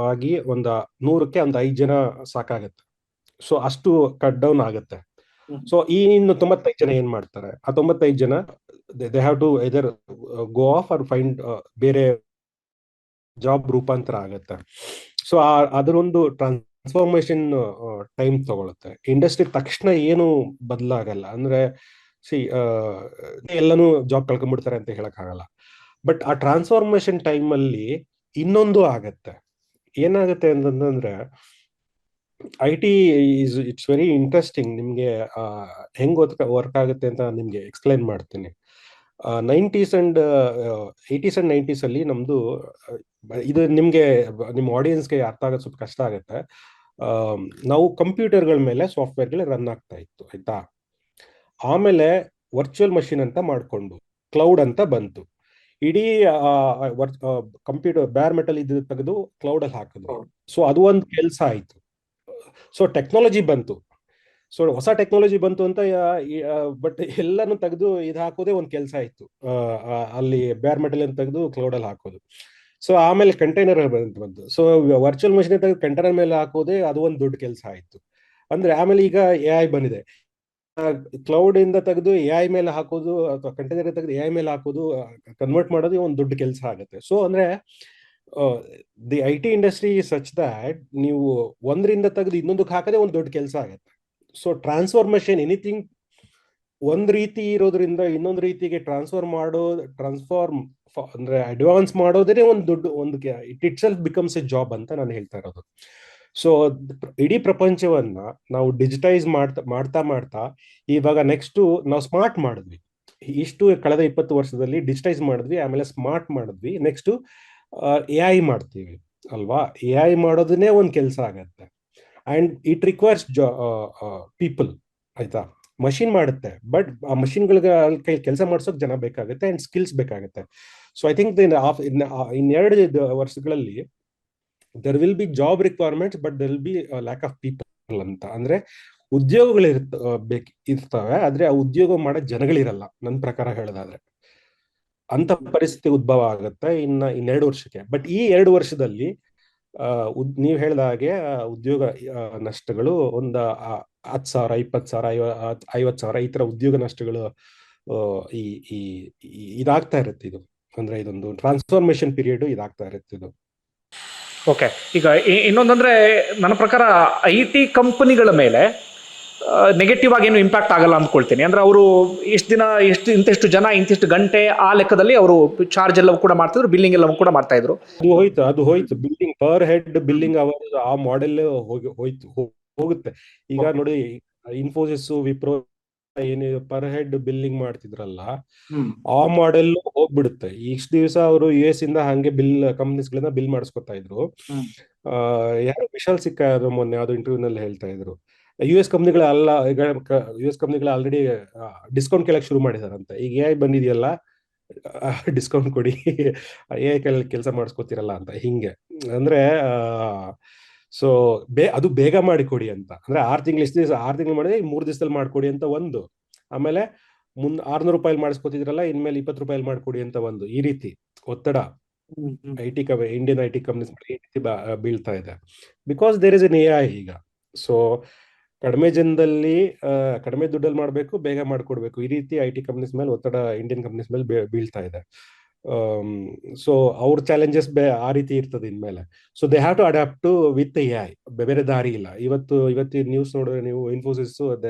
ಆಗಿ 100ಕ್ಕೆ 5 ಜನ ಸಾಕಾಗತ್ತೆ. ಸೊ ಅಷ್ಟು ಕಟ್ ಡೌನ್ ಆಗುತ್ತೆ. ಸೊ ಈ ಇನ್ನು 95 ಜನ ಏನ್ ಮಾಡ್ತಾರೆ? ಆ 95 ಜನ they have to either go off or find ಬೇರೆ ಜಾಬ್ ರೂಪಾಂತರ ಆಗತ್ತೆ. ಸೊ ಅದರೊಂದು ಟ್ರಾನ್ಸ್ಫಾರ್ಮೇಶನ್ ಟೈಮ್ ತಗೊಳುತ್ತೆ. ಇಂಡಸ್ಟ್ರಿ ತಕ್ಷಣ ಏನು ಬದಲಾಗಲ್ಲ. ಅಂದ್ರೆ ಎಲ್ಲಾನು ಜಾಬ್ ಕಳ್ಕೊಂಡ್ಬಿಡ್ತಾರೆ ಅಂತ ಹೇಳಕ್ ಆಗಲ್ಲ. ಬಟ್ ಆ ಟ್ರಾನ್ಸ್ಫಾರ್ಮೇಶನ್ ಟೈಮ್ ಅಲ್ಲಿ ಇನ್ನೊಂದು ಆಗತ್ತೆ. ಏನಾಗುತ್ತೆ ಅಂತಂದ್ರೆ I T it's very interesting. ನಿಮ್ಗೆ ಹೆಂಗ್ ವರ್ಕ್ ಆಗುತ್ತೆ ಅಂತ ನಿಮ್ಗೆ ಎಕ್ಸ್ಪ್ಲೈನ್ ಮಾಡ್ತೀನಿ. 90s and 80s and 90s ಅಲ್ಲಿ ನಮ್ದು ಇದು ನಿಮ್ಗೆ ನಿಮ್ಮ ಆಡಿಯನ್ಸ್ಗೆ ಅರ್ಥ ಆಗೋದು ಸ್ವಲ್ಪ ಕಷ್ಟ ಆಗುತ್ತೆ. ನಾವು ಕಂಪ್ಯೂಟರ್ಗಳ ಮೇಲೆ ಸಾಫ್ಟ್ವೇರ್ಗಳು ರನ್ ಆಗ್ತಾ ಇತ್ತು, ಆಯ್ತಾ. ಆಮೇಲೆ ವರ್ಚುವಲ್ ಮಷಿನ್ ಅಂತ ಮಾಡ್ಕೊಂಡು ಕ್ಲೌಡ್ ಅಂತ ಬಂತು. ಇಡೀ ಕಂಪ್ಯೂಟರ್ ಬೇರ್ ಮೆಟಲ್ ಇದ್ದು ತೆಗೆದು ಕ್ಲೌಡ್ ಅಲ್ಲಿ ಹಾಕಿದ್ರು. ಸೊ ಅದು ಒಂದು ಕೆಲಸ ಆಯ್ತು. ಸೊ ಟೆಕ್ನಾಲಜಿ ಬಂತು. ಸೊ ಹೊಸ ಟೆಕ್ನಾಲಜಿ ಬಂತು ಅಂತ ಬಟ್ ಎಲ್ಲಾನು ತೆಗೆದು ಇದು ಹಾಕೋದೇ ಒಂದು ಕೆಲಸ ಆಯ್ತು. ಅಲ್ಲಿ ಬೇರ್ ಮೆಟಲ್ ಅಂತ ತೆಗೆದು ಕ್ಲೌಡ್ ಅಲ್ಲಿ ಹಾಕೋದು. ಸೊ ಆಮೇಲೆ ಕಂಟೈನರ್ ಬಂತು. ಸೊ ವರ್ಚುವಲ್ ಮಷಿನ್ ತೆಗೆದು ಕಂಟೈನರ್ ಮೇಲೆ ಹಾಕೋದೇ ಅದು ಒಂದು ದೊಡ್ಡ ಕೆಲಸ ಆಯ್ತು. ಅಂದ್ರೆ ಆಮೇಲೆ ಈಗ AI ಬಂದಿದೆ. ಕ್ಲೌಡ್ ಇಂದ ತೆಗೆದು AI ಮೇಲೆ ಹಾಕೋದು ಅಥವಾ ಕಂಟೈನರ್ ತೆಗೆದು AI ಮೇಲೆ ಹಾಕೋದು, ಕನ್ವರ್ಟ್ ಮಾಡೋದು ಒಂದು ದೊಡ್ಡ ಕೆಲಸ ಆಗುತ್ತೆ. ಸೊ ಅಂದ್ರೆ the IT industry such that ನೀವು ಒಂದರಿಂದ ತೆಗೆದು ಇನ್ನೊಂದಕ್ಕೆ ಹಾಕೋದೇ ಒಂದು ದೊಡ್ಡ ಕೆಲಸ ಆಗುತ್ತೆ. ಸೊ ಟ್ರಾನ್ಸ್ಫಾರ್ಮೇಶನ್ ಎನಿಥಿಂಗ್ ಒಂದ್ ರೀತಿ ಇರೋದ್ರಿಂದ ಇನ್ನೊಂದು ರೀತಿಗೆ ಟ್ರಾನ್ಸ್ಫಾರ್ಮ್ ಅಂದ್ರೆ ಅಡ್ವಾನ್ಸ್ ಮಾಡೋದೇ ಒಂದು it it self becomes A job ಅಂತ ನಾನು ಹೇಳ್ತಾ ಇರೋದು. ಸೊ ಇಡೀ ಪ್ರಪಂಚವನ್ನ ನಾವು ಡಿಜಿಟೈಸ್ ಮಾಡ್ತಾ ಮಾಡ್ತಾ ಇವಾಗ ನೆಕ್ಸ್ಟ್ ನಾವು ಸ್ಮಾರ್ಟ್ ಮಾಡಿದ್ವಿ. ಇಷ್ಟು ಕಳೆದ 20 ವರ್ಷದಲ್ಲಿ ಡಿಜಿಟೈಸ್ ಮಾಡಿದ್ವಿ, ಆಮೇಲೆ ಸ್ಮಾರ್ಟ್ ಮಾಡಿದ್ವಿ, ನೆಕ್ಸ್ಟ್ AI ಮಾಡ್ತೀವಿ ಅಲ್ವಾ. AI ಮಾಡೋದನ್ನೇ ಒಂದು ಕೆಲಸ ಆಗತ್ತೆ. ಅಂಡ್ ಇಟ್ ರಿಕ್ವೈರ್ಸ್ ಪೀಪಲ್, ಆಯ್ತಾ. ಮಷಿನ್ ಮಾಡುತ್ತೆ, ಬಟ್ ಆ ಮಷಿನ್ಗಳಿಗೆ ಕೈ ಕೆಲಸ ಮಾಡ್ಸೋಕೆ ಜನ ಬೇಕಾಗುತ್ತೆ ಅಂಡ್ ಸ್ಕಿಲ್ಸ್ ಬೇಕಾಗುತ್ತೆ. ಸೊ ಐ ಥಿಂಕ್ ಇನ್ನೆರಡು ವರ್ಷಗಳಲ್ಲಿ there will be job requirements, but there will be lack of people ಅಂತ. ಅಂದ್ರೆ ಉದ್ಯೋಗಗಳು ಇರ್ತವೆ, ಆದ್ರೆ ಆ ಉದ್ಯೋಗ ಮಾಡೋ ಜನಗಳಿರಲ್ಲ, ನನ್ನ ಪ್ರಕಾರ ಹೇಳೋದಾದ್ರೆ. ಅಂತ ಪರಿಸ್ಥಿತಿ ಉದ್ಭವ ಆಗುತ್ತೆ ಇನ್ನೆರಡು ವರ್ಷಕ್ಕೆ. ಬಟ್ ಈ 2 ವರ್ಷದಲ್ಲಿ ನೀವ್ ಹೇಳಿದ ಹಾಗೆ ಉದ್ಯೋಗ ನಷ್ಟಗಳು ಒಂದು 10,000, 20,000, 50,000 ಈ ತರ ಉದ್ಯೋಗ ನಷ್ಟಗಳು ಈ ಇದಾಗ್ತಾ ಇರುತ್ತೆ. ಇದು ಅಂದ್ರೆ ಇದೊಂದು ಟ್ರಾನ್ಸ್ಫಾರ್ಮೇಶನ್ ಪೀರಿಯಡ್ ಇದಾಗ್ತಾ ಇರುತ್ತೆ ಇದು. ಓಕೆ, ಈಗ ಇನ್ನೊಂದಂದ್ರೆ ನನ್ನ ಪ್ರಕಾರ IT ಕಂಪನಿಗಳ ಮೇಲೆ ನೆಗೆಟಿವ್ ಆಗಿ ಏನು ಇಂಪ್ಯಾಕ್ಟ್ ಆಗಲ್ಲ ಅಂದ್ಕೊಳ್ತೀನಿ. ಅಂದ್ರೆ ಅವರು ಇಷ್ಟು ದಿನ ಇಂತಿಷ್ಟು ಜನ ಇಂತಿಷ್ಟು ಗಂಟೆ ಆ ಲೆಕ್ಕದಲ್ಲಿ ಅವರು ಚಾರ್ಜ್ ಎಲ್ಲವೂ ಕೂಡ ಮಾಡ್ತಿದ್ರು, ಬಿಲ್ಲಿಂಗ್ ಎಲ್ಲವೂ ಕೂಡ ಮಾಡ್ತಾ ಇದ್ರು. ಅದು ಹೋಯ್ತು billing per head billing hour ಆ ಮಾಡೆಲ್ ಹೋಗುತ್ತೆ. ಈಗ ನೋಡಿ, ಇನ್ಫೋಸಿಸ್, ವಿಪ್ರೋ ಏನಿದೆ ಪರ್ ಹೆಡ್ ಬಿಲ್ಲಿಂಗ್ ಮಾಡ್ತಿದ್ರಲ್ಲ, ಆ ಮಾಡೆಲ್ ಹೋಗ್ಬಿಡುತ್ತೆ. ಇಷ್ಟು ದಿವಸ ಅವರು US ಇಂದ ಹಂಗೆ ಕಂಪ್ನೀಸ್ ಗಳನ್ನ ಬಿಲ್ ಮಾಡಿಸ್ಕೊತಾ ಇದ್ರು. ಯಾರು ವಿಶಾಲ್ ಸಿಕ್ಕ ಮೊನ್ನೆ ಯಾವ್ದು ಇಂಟರ್ವ್ಯೂ ನಲ್ಲಿ ಹೇಳ್ತಾ ಇದ್ರು, US ಕಂಪ್ನಿಗಳೆಲ್ಲ ಈಗ US ಕಂಪ್ನಿಗಳು ಆಲ್ರೆಡಿ ಡಿಸ್ಕೌಂಟ್ ಕೇಳಕ್ ಶುರು ಮಾಡಿದಾರಂತೆ. ಈಗ AI ಬಂದಿದೆಯಲ್ಲ, ಡಿಸ್ಕೌಂಟ್ ಕೊಡಿ, AI ಕೆಲಸ ಮಾಡಿಸ್ಕೊತಿರಲ್ಲ ಅಂತ. ಹಿಂಗೆ ಅಂದ್ರೆ ಸೊ ಅದು ಬೇಗ ಮಾಡಿಕೊಡಿ ಅಂತ. ಅಂದ್ರೆ 6 ತಿಂಗಳು, ಎಷ್ಟು ದಿವಸ 6 ತಿಂಗಳು ಮಾಡಿದ್ರೆ 3 ದಿವಸದಲ್ಲಿ ಮಾಡ್ಕೊಡಿ ಅಂತ ಒಂದು. ಆಮೇಲೆ 600 ರೂಪಾಯಿ ಮಾಡಿಸ್ಕೊತಿದ್ರಲ್ಲ, ಇನ್ಮೇಲೆ 20 ರೂಪಾಯಿ ಮಾಡ್ಕೊಡಿ ಅಂತ ಒಂದು. ಈ ರೀತಿ ಒತ್ತಡ ಇಂಡಿಯನ್ IT ಕಂಪ್ನೀಸ್ ಈ ರೀತಿ ಬೀಳ್ತಾ ಇದೆ. Because there is an AI ಈಗ. ಸೊ ಕಡಿಮೆ ಜನದಲ್ಲಿ ಕಡಿಮೆ ದುಡ್ಡಲ್ಲಿ ಮಾಡಬೇಕು, ಬೇಗ ಮಾಡ್ಕೊಡ್ಬೇಕು, ಈ ರೀತಿ IT ಕಂಪ್ನೀಸ್ ಮೇಲೆ ಒತ್ತಡ ಇಂಡಿಯನ್ ಕಂಪ್ನೀಸ್ ಮೇಲೆ ಬೀಳ್ತಾ ಇದೆ. ಸೊ ಅವ್ರ ಚಾಲೆಂಜಸ್ ಆ ರೀತಿ ಇರ್ತದೆ ಇನ್ಮೇಲೆ. So they have to adapt to with AI. ಬೇರೆ ದಾರಿ ಇಲ್ಲ. ಇವತ್ತು ನ್ಯೂಸ್ ನೋಡಿದ್ರೆ ನೀವು, ಇನ್ಫೋಸಿಸ್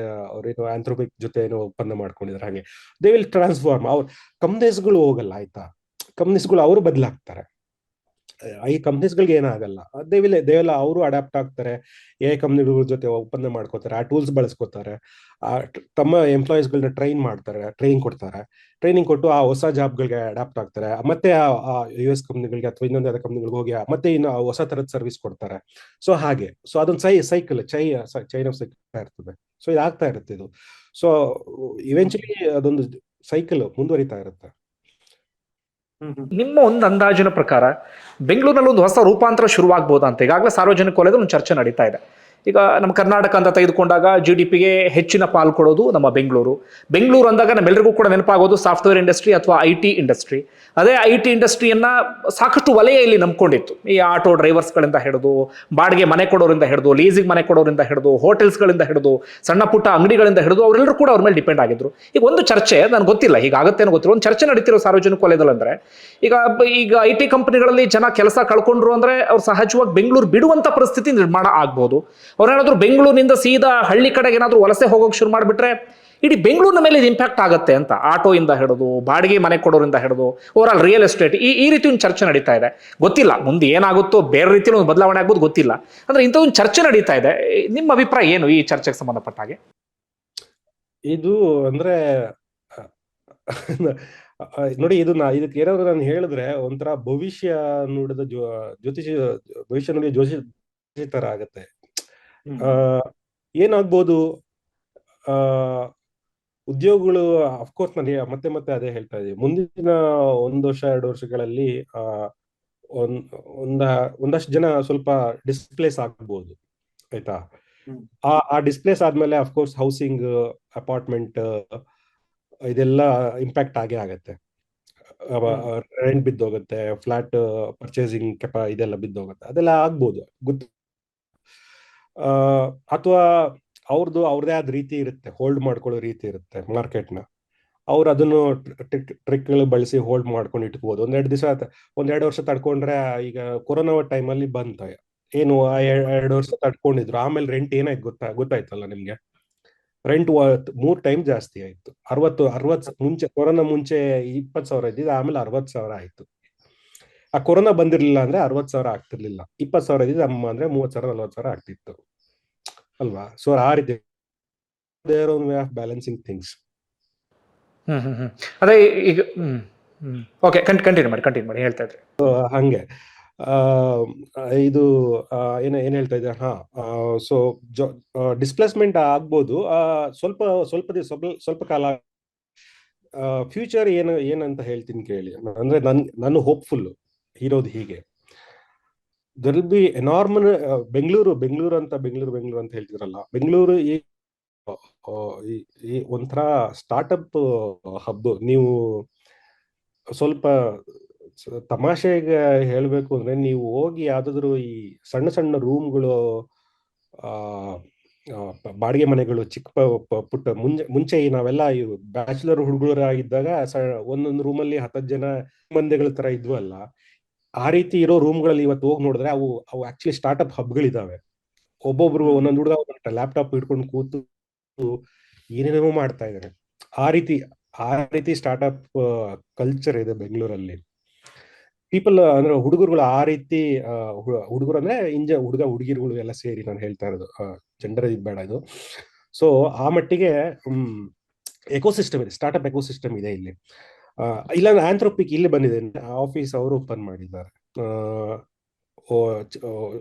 ಅವ್ರೇನು ಆಂಥ್ರೋಪಿಕ್ ಜೊತೆ ಏನೋ ಒಪ್ಪಂದ ಮಾಡ್ಕೊಂಡಿದ್ದಾರೆ. ಹಾಗೆ ದೇ ವಿಲ್ ಟ್ರಾನ್ಸ್ಫಾರ್ಮ್. ಅವ್ರ ಕಂಪ್ನೀಸ್ಗಳು ಹೋಗಲ್ಲ, ಆಯ್ತಾ. ಕಂಪ್ನೀಸ್ಗಳು ಅವರು ಬದಲಾಗ್ತಾರೆ. ಈ ಕಂಪ್ನೀಸ್ಗಳಿಗೆ ಏನಾಗಲ್ಲ, ದೇವೆಲ್ಲ ಅವರು ಅಡಾಪ್ಟ್ ಆಗ್ತಾರೆ. AI ಕಂಪ್ನಿಗಳ ಜೊತೆ ಒಪ್ಪಂದ ಮಾಡ್ಕೋತಾರೆ, ಆ ಟೂಲ್ಸ್ ಬಳಸ್ಕೋತಾರೆ, ತಮ್ಮ ಎಂಪ್ಲಾಯೀಸ್ಗಳನ್ನ ಟ್ರೈನಿಂಗ್ ಕೊಡ್ತಾರೆ. ಟ್ರೈನಿಂಗ್ ಕೊಟ್ಟು ಆ ಹೊಸ ಜಾಬ್ಗಳಿಗೆ ಅಡಾಪ್ಟ್ ಆಗ್ತಾರೆ. ಮತ್ತೆ ಆ US ಕಂಪ್ನಿಗಳಿಗೆ ಅಥವಾ ಇನ್ನೊಂದು ಯಾವ್ದು ಕಂಪ್ನಿಗಳಿಗೆ ಹೋಗಿ ಮತ್ತೆ ಇನ್ನು ಹೊಸ ತರದ ಸರ್ವಿಸ್ ಕೊಡ್ತಾರೆ. ಸೊ ಹಾಗೆ, ಸೊ ಅದೊಂದು ಸೈಕಲ್ ಚೈನ್ ಆಫ್ ಸೈಕಲ್ ಇರ್ತದೆ. ಸೊ ಇದಾಗ್ತಾ ಇರುತ್ತೆ ಇದು. ಸೊ ಇವೆಂಚುಲಿ ಅದೊಂದು ಸೈಕಲ್ ಮುಂದುವರಿತಾ ಇರುತ್ತೆ. ನಿಮ್ಮ ಒಂದು ಅಂದಾಜಿನ ಪ್ರಕಾರ ಬೆಂಗಳೂರಿನಲ್ಲಿ ಒಂದು ಹೊಸ ರೂಪಾಂತರ ಶುರುವಾಗಬಹುದಾ ಅಂತ ಈಗಾಗಲೇ ಸಾರ್ವಜನಿಕ ವಲಯದಲ್ಲಿ ಒಂದು ಚರ್ಚೆ ನಡೀತಾ ಇದೆ. ಈಗ ನಮ್ಮ ಕರ್ನಾಟಕ ಅಂತ ತೆಗೆದುಕೊಂಡಾಗ GDP-ಗೆ ಹೆಚ್ಚಿನ ಪಾಲು ಕೊಡೋದು ನಮ್ಮ ಬೆಂಗಳೂರು ಅಂದಾಗ ನಮ್ಮೆಲ್ಲರಿಗೂ ಕೂಡ ನೆನಪಾಗೋದು ಸಾಫ್ಟ್ವೇರ್ ಇಂಡಸ್ಟ್ರಿ ಅಥವಾ IT ಇಂಡಸ್ಟ್ರಿ. ಅದೇ IT ಇಂಡಸ್ಟ್ರಿಯನ್ನ ಸಾಕಷ್ಟು ವಲಯ ಇಲ್ಲಿ ನಂಬ್ಕೊಂಡಿತ್ತು. ಈ ಆಟೋ ಡ್ರೈವರ್ಸ್ಗಳಿಂದ ಹಿಡಿದು, ಬಾಡಿಗೆ ಮನೆ ಕೊಡೋರಿಂದ ಹಿಡಿದು, ಲೀಸಿಗೆ ಮನೆ ಕೊಡೋರಿಂದ ಹಿಡಿದು, ಹೋಟೆಲ್ಸ್ಗಳಿಂದ ಹಿಡಿದು, ಸಣ್ಣ ಪುಟ್ಟ ಅಂಗಡಿಗಳಿಂದ ಹಿಡಿದು ಅವರೆಲ್ಲರೂ ಕೂಡ ಅವ್ರ ಮೇಲೆ ಡಿಪೆಂಡ್ ಆಗಿದ್ರು. ಈಗ ಒಂದು ಚರ್ಚೆ ನನಗೆ ಗೊತ್ತಿಲ್ಲ, ಹೀಗಾಗತ್ತೆ ಅನ್ನೋ ಗೊತ್ತಿಲ್ಲ, ಒಂದು ಚರ್ಚೆ ನಡೀತಿರೋ ಸಾರ್ವಜನಿಕ ವಲಯದಲ್ಲಿ ಅಂದ್ರೆ ಈಗ IT ಕಂಪನಿಗಳಲ್ಲಿ ಜನ ಕೆಲಸ ಕಳ್ಕೊಂಡ್ರು ಅಂದ್ರೆ ಅವ್ರು ಸಹಜವಾಗಿ ಬೆಂಗಳೂರು ಬಿಡುವಂತ ಪರಿಸ್ಥಿತಿ ನಿರ್ಮಾಣ ಆಗ್ಬೋದು. ಅವ್ರೇನಾದ್ರೂ ಬೆಂಗಳೂರಿನಿಂದ ಸೀದಾ ಹಳ್ಳಿ ಕಡೆಗೆ ಏನಾದ್ರೂ ವಲಸೆ ಹೋಗೋಕೆ ಶುರು ಮಾಡಿಬಿಟ್ರೆ ಇಡೀ ಬೆಂಗಳೂರಿನ ಮೇಲೆ ಇದು ಇಂಪ್ಯಾಕ್ಟ್ ಆಗುತ್ತೆ ಅಂತ. ಆಟೋ ಇಂದ ಹಿಡಿದು, ಬಾಡಿಗೆ ಮನೆ ಕೊಡೋರಿಂದ ಹಿಡಿದು, ಓವರ್ ಆಲ್ ರಿಯಲ್ ಎಸ್ಟೇಟ್ ಈ ರೀತಿ ಒಂದು ಚರ್ಚೆ ನಡೀತಾ ಇದೆ. ಗೊತ್ತಿಲ್ಲ ಮುಂದೆ ಏನಾಗುತ್ತೋ, ಬೇರೆ ರೀತಿಯಲ್ಲಿ ಒಂದು ಬದಲಾವಣೆ ಆಗ್ಬೋದು, ಗೊತ್ತಿಲ್ಲ. ಅಂದ್ರೆ ಇಂಥ ಒಂದು ಚರ್ಚೆ ನಡೀತಾ ಇದೆ. ನಿಮ್ಮ ಅಭಿಪ್ರಾಯ ಏನು ಈ ಚರ್ಚೆಗೆ ಸಂಬಂಧಪಟ್ಟ ಹಾಗೆ? ಇದು ಅಂದ್ರೆ ನೋಡಿ, ಇದಕ್ಕೆ ಏನಾದ್ರು ನಾನು ಹೇಳಿದ್ರೆ ಒಂಥರ ಭವಿಷ್ಯ ನುಡಿದ ಜ್ಯೋತಿಷಿ ಭವಿಷ್ಯ ನುಡಿಯ ಜ್ಯೋತಿಷಿ ತರ ಆಗತ್ತೆ. ಏನಾಗ್ಬೋದು, ಉದ್ಯೋಗಗಳು ಅಫ್ಕೋರ್ಸ್ ನಾನು ಮತ್ತೆ ಮತ್ತೆ ಅದೇ ಹೇಳ್ತಾ ಇದ್ದೀವಿ, ಮುಂದಿನ 1 ವರ್ಷ 2 ವರ್ಷಗಳಲ್ಲಿ ಒಂದಷ್ಟು ಜನ ಸ್ವಲ್ಪ ಡಿಸ್ಪ್ಲೇಸ್ ಆಗ್ಬೋದು, ಆಯ್ತಾ. ಆ ಡಿಸ್ಪ್ಲೇಸ್ ಆದ್ಮೇಲೆ ಅಫ್ಕೋರ್ಸ್ ಹೌಸಿಂಗ್, ಅಪಾರ್ಟ್ಮೆಂಟ್ ಇದೆಲ್ಲ ಇಂಪ್ಯಾಕ್ಟ್ ಆಗೇ ಆಗತ್ತೆ. ರೆಂಟ್ ಬಿದ್ದೋಗುತ್ತೆ, ಫ್ಲಾಟ್ ಪರ್ಚೇಸಿಂಗ್ ಇದೆಲ್ಲ ಬಿದ್ದೋಗುತ್ತೆ, ಅದೆಲ್ಲ ಆಗ್ಬೋದು ಅಥವಾ ಅವ್ರದೇ ಆದ ರೀತಿ ಇರುತ್ತೆ, ಹೋಲ್ಡ್ ಮಾಡ್ಕೊಳ್ಳೋ ರೀತಿ ಇರುತ್ತೆ ಮಾರ್ಕೆಟ್ನ. ಅವ್ರು ಅದನ್ನು ಟ್ರಿಕ್ಗಳು ಬಳಸಿ ಹೋಲ್ಡ್ ಮಾಡ್ಕೊಂಡು ಇಟ್ಕೋಬಹುದು. 1-2 ವರ್ಷ ತಡ್ಕೊಂಡ್ರೆ, ಈಗ ಕೊರೋನಾ ಟೈಮಲ್ಲಿ ಬಂತ ಏನು 2 ವರ್ಷ ತಡ್ಕೊಂಡಿದ್ರು, ಆಮೇಲೆ ರೆಂಟ್ ಏನಾಯ್ತು ಗೊತ್ತಾಯ್ತಲ್ಲ ನಿಮ್ಗೆ. ರೆಂಟ್ 3 ಟೈಮ್ ಜಾಸ್ತಿ ಆಯ್ತು. 60 ಮುಂಚೆ, ಕೊರೋನಾ ಮುಂಚೆ 20,000 ಇದ್ದಿದ್ದು ಆಮೇಲೆ 60,000 ಆಯ್ತು. ಆ ಕೊರೋನಾ ಬಂದಿರ್ಲಿಲ್ಲ ಅಂದ್ರೆ 60,000 ಆಗ್ತಿರ್ಲಿಲ್ಲ. 20,000 ಇದ್ದಿದ್ದು ಅಂದ್ರೆ 30,000 40,000 ಆಗ್ತಿತ್ತು ಅಲ್ವಾ. ಸೊ ಆ ರೀತಿ their own way of balancing things. ಅದೇ ಈಗ ಓಕೆ, ಕಂಟಿನ್ಯೂ ಮಾಡಿ ಹೇಳ್ತಾ ಇದ್ರಿ. ಹಂಗೆ ಇದು ಏನ್ ಹೇಳ್ತಾ ಇದ್ದೆ, ಸೊ ಡಿಸ್ಪ್ಲೇಸ್ಮೆಂಟ್ ಆಗ್ಬೋದು ಸ್ವಲ್ಪ ಕಾಲ. ಫ್ಯೂಚರ್ ಏನಂತ ಹೇಳ್ತೀನಿ ಕೇಳಿ. ಅಂದ್ರೆ ನಾನು ಹೋಪ್ಫುಲ್ ಇರೋದು ಹೀಗೆ, ದರ್ ವಿಲ್ ಬಿ ಎನಾರ್ಮಲ್ ಬೆಂಗಳೂರು ಅಂತ ಹೇಳ್ತಿದ್ರಲ್ಲ, ಬೆಂಗಳೂರು ಈ ಒಂಥರ ಸ್ಟಾರ್ಟ್ಅಪ್ ಹಬ್. ನೀವು ಸ್ವಲ್ಪ ತಮಾಷೆಗೆ ಹೇಳ್ಬೇಕು ಅಂದ್ರೆ, ನೀವು ಹೋಗಿ ಯಾವ್ದಾದ್ರು ಈ ಸಣ್ಣ ಸಣ್ಣ ರೂಮ್ಗಳು, ಬಾಡಿಗೆ ಮನೆಗಳು, ಚಿಕ್ಕ ಪುಟ್ಟ ಮುಂಚೆ ನಾವೆಲ್ಲ ಬ್ಯಾಚುಲರ್ ಹುಡುಗರಾಗಿದ್ದಾಗ ಒಂದೊಂದು ರೂಮಲ್ಲಿ 10 ಜನ ಮಂದಿಗಳ ತರ ಇದ್ವಲ್ಲ, ಆ ರೀತಿ ಇರೋ ರೂಮ್ಗಳಲ್ಲಿ ಇವತ್ತು ಹೋಗಿ ನೋಡಿದ್ರೆ ಅವು ಆಕ್ಚುಲಿ ಸ್ಟಾರ್ಟ್ಅಪ್ ಹಬ್ಗಳಿದಾವೆ. ಒಬ್ಬೊಬ್ರು ಒಂದೊಂದು ಹುಡುಗ ಲ್ಯಾಪ್ಟಾಪ್ ಇಟ್ಕೊಂಡು ಕೂತು ಏನೇನೋ ಮಾಡ್ತಾ ಇದ್ದಾರೆ. ಆ ರೀತಿ ಸ್ಟಾರ್ಟ್ಅಪ್ ಕಲ್ಚರ್ ಇದೆ ಬೆಂಗಳೂರಲ್ಲಿ. ಪೀಪಲ್ ಅಂದ್ರೆ ಹುಡುಗರುಗಳು ಆ ರೀತಿ, ಹುಡುಗರು ಅಂದ್ರೆ ಹುಡುಗಿರುಗಳು ಎಲ್ಲ ಸೇರಿ ನಾನು ಹೇಳ್ತಾ ಇರೋದು, ಜೆಂಡರ್ ಇದು ಬೇಡ ಇದು. ಸೊ ಆ ಮಟ್ಟಿಗೆ ಎಕೋಸಿಸ್ಟಮ್ ಇದೆ, ಸ್ಟಾರ್ಟ್ಅಪ್ ಎಕೋಸಿಸ್ಟಮ್ ಇದೆ ಇಲ್ಲಿ. ಇಲ್ಲ ಆಂಥ್ರೋಪಿಕ್ ಇಲ್ಲಿ ಬಂದಿದೆ, ಆಫೀಸ್ ಅವರು ಓಪನ್ ಮಾಡಿದ್ದಾರೆ,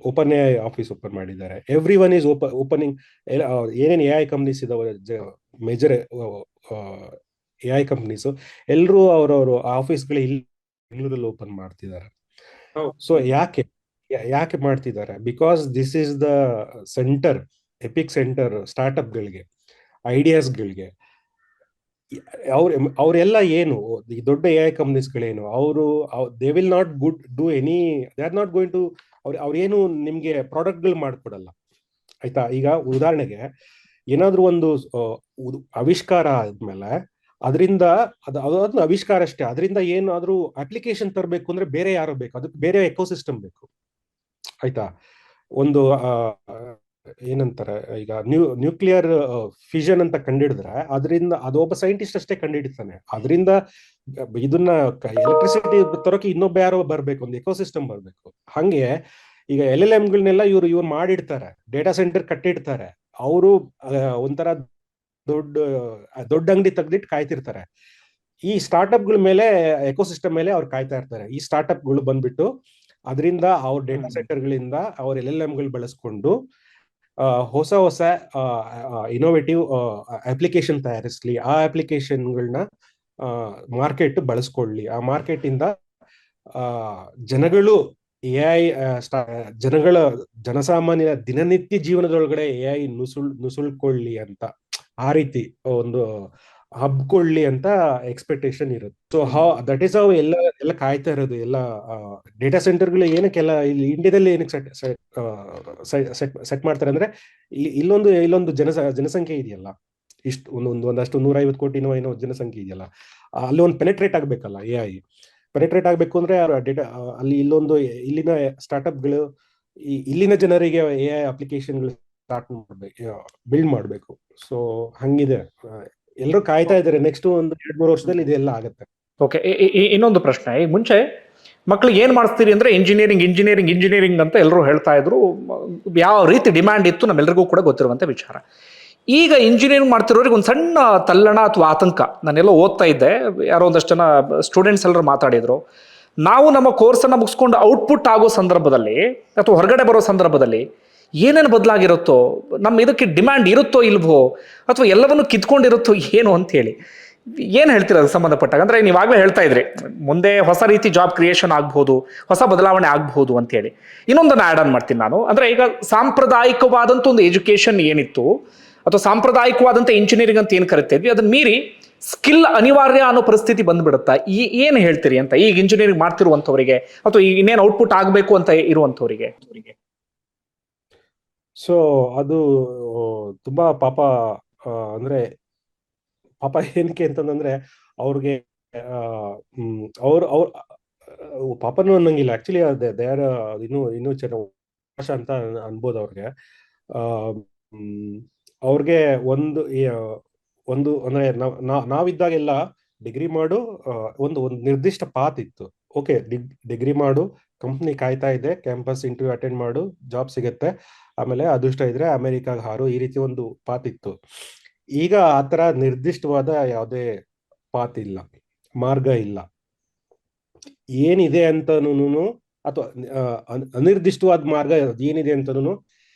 ಓಪನ್ ಎ ಆಫೀಸ್ ಓಪನ್ ಮಾಡಿದ್ದಾರೆ. Every one is opening. ಏನೇನು AI ಕಂಪ್ನೀಸ್ ಇದಾವೆ, ಮೇಜರ್ AI ಕಂಪ್ನೀಸ್ ಎಲ್ಲರೂ ಅವರವರು ಆಫೀಸ್ಗಳು ಇಲ್ಲಿ ಬೆಂಗಳೂರಲ್ಲಿ ಓಪನ್ ಮಾಡ್ತಿದ್ದಾರೆ. ಸೊ ಯಾಕೆ ಮಾಡ್ತಿದ್ದಾರೆ? Because this is the centre, epicentre ಸ್ಟಾರ್ಟ್ಅಪ್ಗಳಿಗೆ, ಐಡಿಯಾಸ್ಗಳಿಗೆ. ಅವರೆಲ್ಲ ಏನು ಈ ದೊಡ್ಡ AI ಕಂಪ್ನೀಸ್ಗಳೇನು, they will not do any, they are not going to, ಅವ್ರೇನು ನಿಮ್ಗೆ ಪ್ರಾಡಕ್ಟ್ಗಳು ಮಾಡ್ಕೊಡಲ್ಲ, ಆಯ್ತಾ. ಈಗ ಉದಾಹರಣೆಗೆ ಏನಾದ್ರೂ ಒಂದು ಆವಿಷ್ಕಾರ ಆದ್ಮೇಲೆ ಅದರಿಂದ ಅದೊಂದು ಆವಿಷ್ಕಾರ ಅಷ್ಟೇ, ಅದರಿಂದ ಏನಾದ್ರೂ ಅಪ್ಲಿಕೇಶನ್ ತರಬೇಕು ಅಂದ್ರೆ ಬೇರೆ ಯಾರು ಬೇಕು, ಅದಕ್ಕೆ ಬೇರೆ ಎಕೋಸಿಸ್ಟಮ್ ಬೇಕು, ಆಯ್ತಾ. ಒಂದು ಏನಂತಾರೆ, ಈಗ ನ್ಯೂಕ್ಲಿಯರ್ ಫಿಷನ್ ಅಂತ ಕಂಡಿಡಿದ್ರೆ ಅದರಿಂದ ಅದೊಬ್ಬ ಸೈಂಟಿಸ್ಟ್ ಅಷ್ಟೇ ಕಂಡಿಡಿತಾನೆ. ಅದರಿಂದ ಇದನ್ನ ಎಲೆಕ್ಟ್ರಿಸಿಟಿ ತರೋಕೆ ಇನ್ನೊಬ್ಬ ಯಾರೋ ಬರ್ಬೇಕು, ಒಂದು ಎಕೋಸಿಸ್ಟಮ್ ಬರ್ಬೇಕು. ಹಂಗೆ ಈಗ LLMಗಳನ್ನೆಲ್ಲ ಇವ್ರು ಮಾಡಿಡ್ತಾರೆ, ಡೇಟಾ ಸೆಂಟರ್ ಕಟ್ಟಿಡ್ತಾರೆ. ಅವರು ಒಂಥರ ದೊಡ್ಡ ಅಂಗಡಿ ತೆಗ್ದಿಟ್ಟು ಕಾಯ್ತಿರ್ತಾರೆ. ಈ ಸ್ಟಾರ್ಟ್ಅಪ್ಗಳ ಮೇಲೆ, ಎಕೋಸಿಸ್ಟಮ್ ಮೇಲೆ ಅವ್ರು ಕಾಯ್ತಾ ಇರ್ತಾರೆ. ಈ ಸ್ಟಾರ್ಟ್ಅಪ್ಗಳು ಬಂದ್ಬಿಟ್ಟು ಅದರಿಂದ ಅವ್ರ ಡೇಟಾ ಸೆಂಟರ್ಗಳಿಂದ ಅವ್ರ LLMಗಳು ಬಳಸ್ಕೊಂಡು ಹೊಸ ಇನೋವೇಟಿವ್ ಅಪ್ಲಿಕೇಶನ್ ತಯಾರಿಸ್ಲಿ, ಆ ಅಪ್ಲಿಕೇಶನ್ಗಳನ್ನ ಮಾರ್ಕೆಟ್ ಬಳಸ್ಕೊಳ್ಳಿ, ಆ ಮಾರ್ಕೆಟ್ ಇಂದ ಜನಗಳು ಎಐ ಜನಗಳ ಜನಸಾಮಾನ್ಯ ದಿನನಿತ್ಯ ಜೀವನದೊಳಗಡೆ ಎಐ ನುಸುಳ್ಕೊಳ್ಳಿ ಅಂತ, ಆ ರೀತಿ ಒಂದು ಹಬ್ಕೊಳ್ಳಿ ಅಂತ ಎಕ್ಸ್ಪೆಕ್ಟೇಷನ್ ಇರುತ್ತೆ. ಸೊ ದಟ್ ಈಸ್ ಹೌ ಎಲ್ಲ ಎಲ್ಲ ಕಾಯ್ತಾ ಇರೋದು. ಎಲ್ಲ ಡೇಟಾ ಸೆಂಟರ್ಗಳು ಏನಕ್ಕೆಲ್ಲ ಇಲ್ಲಿ ಇಂಡಿಯಾದಲ್ಲಿ ಏನಕ್ಕೆ ಸೆಟ್ ಮಾಡ್ತಾರೆ ಅಂದ್ರೆ, ಇಲ್ಲೊಂದು ಜನಸಂಖ್ಯೆ ಇದೆಯಲ್ಲ, ಇಷ್ಟು ಒಂದಷ್ಟು 150 ಕೋಟಿನೋ ಏನೋ ಜನಸಂಖ್ಯೆ ಇದೆಯಲ್ಲ, ಅಲ್ಲಿ ಒಂದು ಪೆನೆಟ್ರೇಟ್ ಆಗ್ಬೇಕಲ್ಲ. ಎಐ ಪೆನೆಟ್ರೇಟ್ ಆಗ್ಬೇಕು ಅಂದ್ರೆ ಡೇಟಾ ಅಲ್ಲಿ ಇಲ್ಲಿನ ಸ್ಟಾರ್ಟ್ಅಪ್ಗಳು ಇಲ್ಲಿನ ಜನರಿಗೆ ಎಐ ಅಪ್ಲಿಕೇಶನ್ಗಳು ಸ್ಟಾರ್ಟ್ ಮಾಡ್ಬೇಕು, ಬಿಲ್ಡ್ ಮಾಡ್ಬೇಕು. ಸೊ ಹಂಗಿದೆ, ಎಲ್ಲರೂ ಕಾಯ್ತಾ ಇದ್ದಾರೆ. ನೆಕ್ಸ್ಟ್ ಒಂದು 2-3 ವರ್ಷದಲ್ಲಿ ಇದೆಲ್ಲ ಆಗುತ್ತೆ. ಓಕೆ, ಇನ್ನೊಂದು ಪ್ರಶ್ನೆ. ಈಗ ಮುಂಚೆ ಮಕ್ಳಿಗೆ ಏನು ಮಾಡಿಸ್ತೀರಿ ಅಂದರೆ ಇಂಜಿನಿಯರಿಂಗ್ ಅಂತ ಎಲ್ಲರೂ ಹೇಳ್ತಾ ಇದ್ರು. ಯಾವ ರೀತಿ ಡಿಮ್ಯಾಂಡ್ ಇತ್ತು ನಮ್ಮೆಲ್ಲರಿಗೂ ಕೂಡ ಗೊತ್ತಿರುವಂಥ ವಿಚಾರ. ಈಗ ಇಂಜಿನಿಯರಿಂಗ್ ಮಾಡ್ತಿರೋರಿಗೆ ಒಂದು ಸಣ್ಣ ತಲ್ಲಣ ಅಥವಾ ಆತಂಕ. ನಾನೆಲ್ಲೋ ಓದ್ತಾ ಇದ್ದೆ, ಯಾರೋ ಒಂದಷ್ಟು ಜನ ಸ್ಟೂಡೆಂಟ್ಸ್ ಎಲ್ಲರೂ ಮಾತಾಡಿದರು, ನಾವು ನಮ್ಮ ಕೋರ್ಸನ್ನು ಮುಗಿಸ್ಕೊಂಡು ಔಟ್ಪುಟ್ ಆಗೋ ಸಂದರ್ಭದಲ್ಲಿ ಅಥವಾ ಹೊರಗಡೆ ಬರೋ ಸಂದರ್ಭದಲ್ಲಿ ಏನೇನು ಬದಲಾಗಿರುತ್ತೋ, ನಮ್ಮ ಇದಕ್ಕೆ ಡಿಮ್ಯಾಂಡ್ ಇರುತ್ತೋ ಇಲ್ವೋ, ಅಥವಾ ಎಲ್ಲವನ್ನು ಕಿತ್ಕೊಂಡಿರುತ್ತೋ ಏನು ಅಂತೇಳಿ ಏನು ಹೇಳ್ತೀರ ಅದಕ್ಕೆ ಸಂಬಂಧಪಟ್ಟಾಗ? ಅಂದರೆ ನೀವಾಗಲೇ ಹೇಳ್ತಾ ಇದ್ರಿ ಮುಂದೆ ಹೊಸ ರೀತಿ ಜಾಬ್ ಕ್ರಿಯೇಷನ್ ಆಗ್ಬೋದು, ಹೊಸ ಬದಲಾವಣೆ ಆಗ್ಬೋದು ಅಂತೇಳಿ. ಇನ್ನೊಂದನ್ನು ಆ್ಯಡ್ ಆನ್ ಮಾಡ್ತೀನಿ ನಾನು. ಅಂದರೆ ಈಗ ಸಾಂಪ್ರದಾಯಿಕವಾದಂಥ ಒಂದು ಎಜುಕೇಷನ್ ಏನಿತ್ತು, ಅಥವಾ ಸಾಂಪ್ರದಾಯಿಕವಾದಂಥ ಇಂಜಿನಿಯರಿಂಗ್ ಅಂತ ಏನು ಕರಿತಿದ್ವಿ, ಅದನ್ನ ಮೀರಿ ಸ್ಕಿಲ್ ಅನಿವಾರ್ಯ ಅನ್ನೋ ಪರಿಸ್ಥಿತಿ ಬಂದ್ಬಿಡುತ್ತಾ? ಏನು ಹೇಳ್ತೀರಿ ಅಂತ ಈಗ ಇಂಜಿನಿಯರಿಂಗ್ ಮಾಡ್ತಿರುವಂಥವರಿಗೆ, ಅಥವಾ ಇನ್ನೇನು ಔಟ್ಪುಟ್ ಆಗಬೇಕು ಅಂತ ಇರುವಂಥವರಿಗೆ? ಸೊ ಅದು ತುಂಬಾ ಪಾಪ, ಅಂದ್ರೆ ಪಾಪ ಏನಕ್ಕೆ ಅಂತಂದ್ರೆ ಅವ್ರಿಗೆ ಅವ್ರ ಪಾಪನೂ ಅನ್ನಂಗಿಲ್ಲ ಆಕ್ಚುಲಿ. ದೇರ್ ಇನ್ನೂ ಚೆನ್ನಾಗಿ ಅಂತ ಅನ್ಬೋದು ಅವ್ರಿಗೆ. ಅವ್ರಿಗೆ ಒಂದು ಅಂದ್ರೆ ನಾವಿದ್ದಾಗೆಲ್ಲ ಡಿಗ್ರಿ ಮಾಡು, ಒಂದು ನಿರ್ದಿಷ್ಟ ಪಾತ್ ಇತ್ತು. ಓಕೆ, ಡಿಗ್ರಿ ಮಾಡು, ಕಂಪ್ನಿ ಕಾಯ್ತಾ ಇದೆ, ಕ್ಯಾಂಪಸ್ ಇಂಟರ್ವ್ಯೂ ಅಟೆಂಡ್ ಮಾಡು, ಜಾಬ್ ಸಿಗುತ್ತೆ, ಆಮೇಲೆ ಅದೃಷ್ಟ ಇದ್ರೆ ಅಮೆರಿಕಾಗ ಹಾರು, ಈ ರೀತಿ ಒಂದು ಪಾತ್ ಇತ್ತು. ಈಗ ಆತರ ನಿರ್ದಿಷ್ಟವಾದ ಯಾವುದೇ ಪಾತ್ ಇಲ್ಲ, ಮಾರ್ಗ ಇಲ್ಲ. ಏನಿದೆ ಅಂತನೂ ಅಥವಾ ಅನಿರ್ದಿಷ್ಟವಾದ ಮಾರ್ಗ ಏನಿದೆ ಅಂತನೂ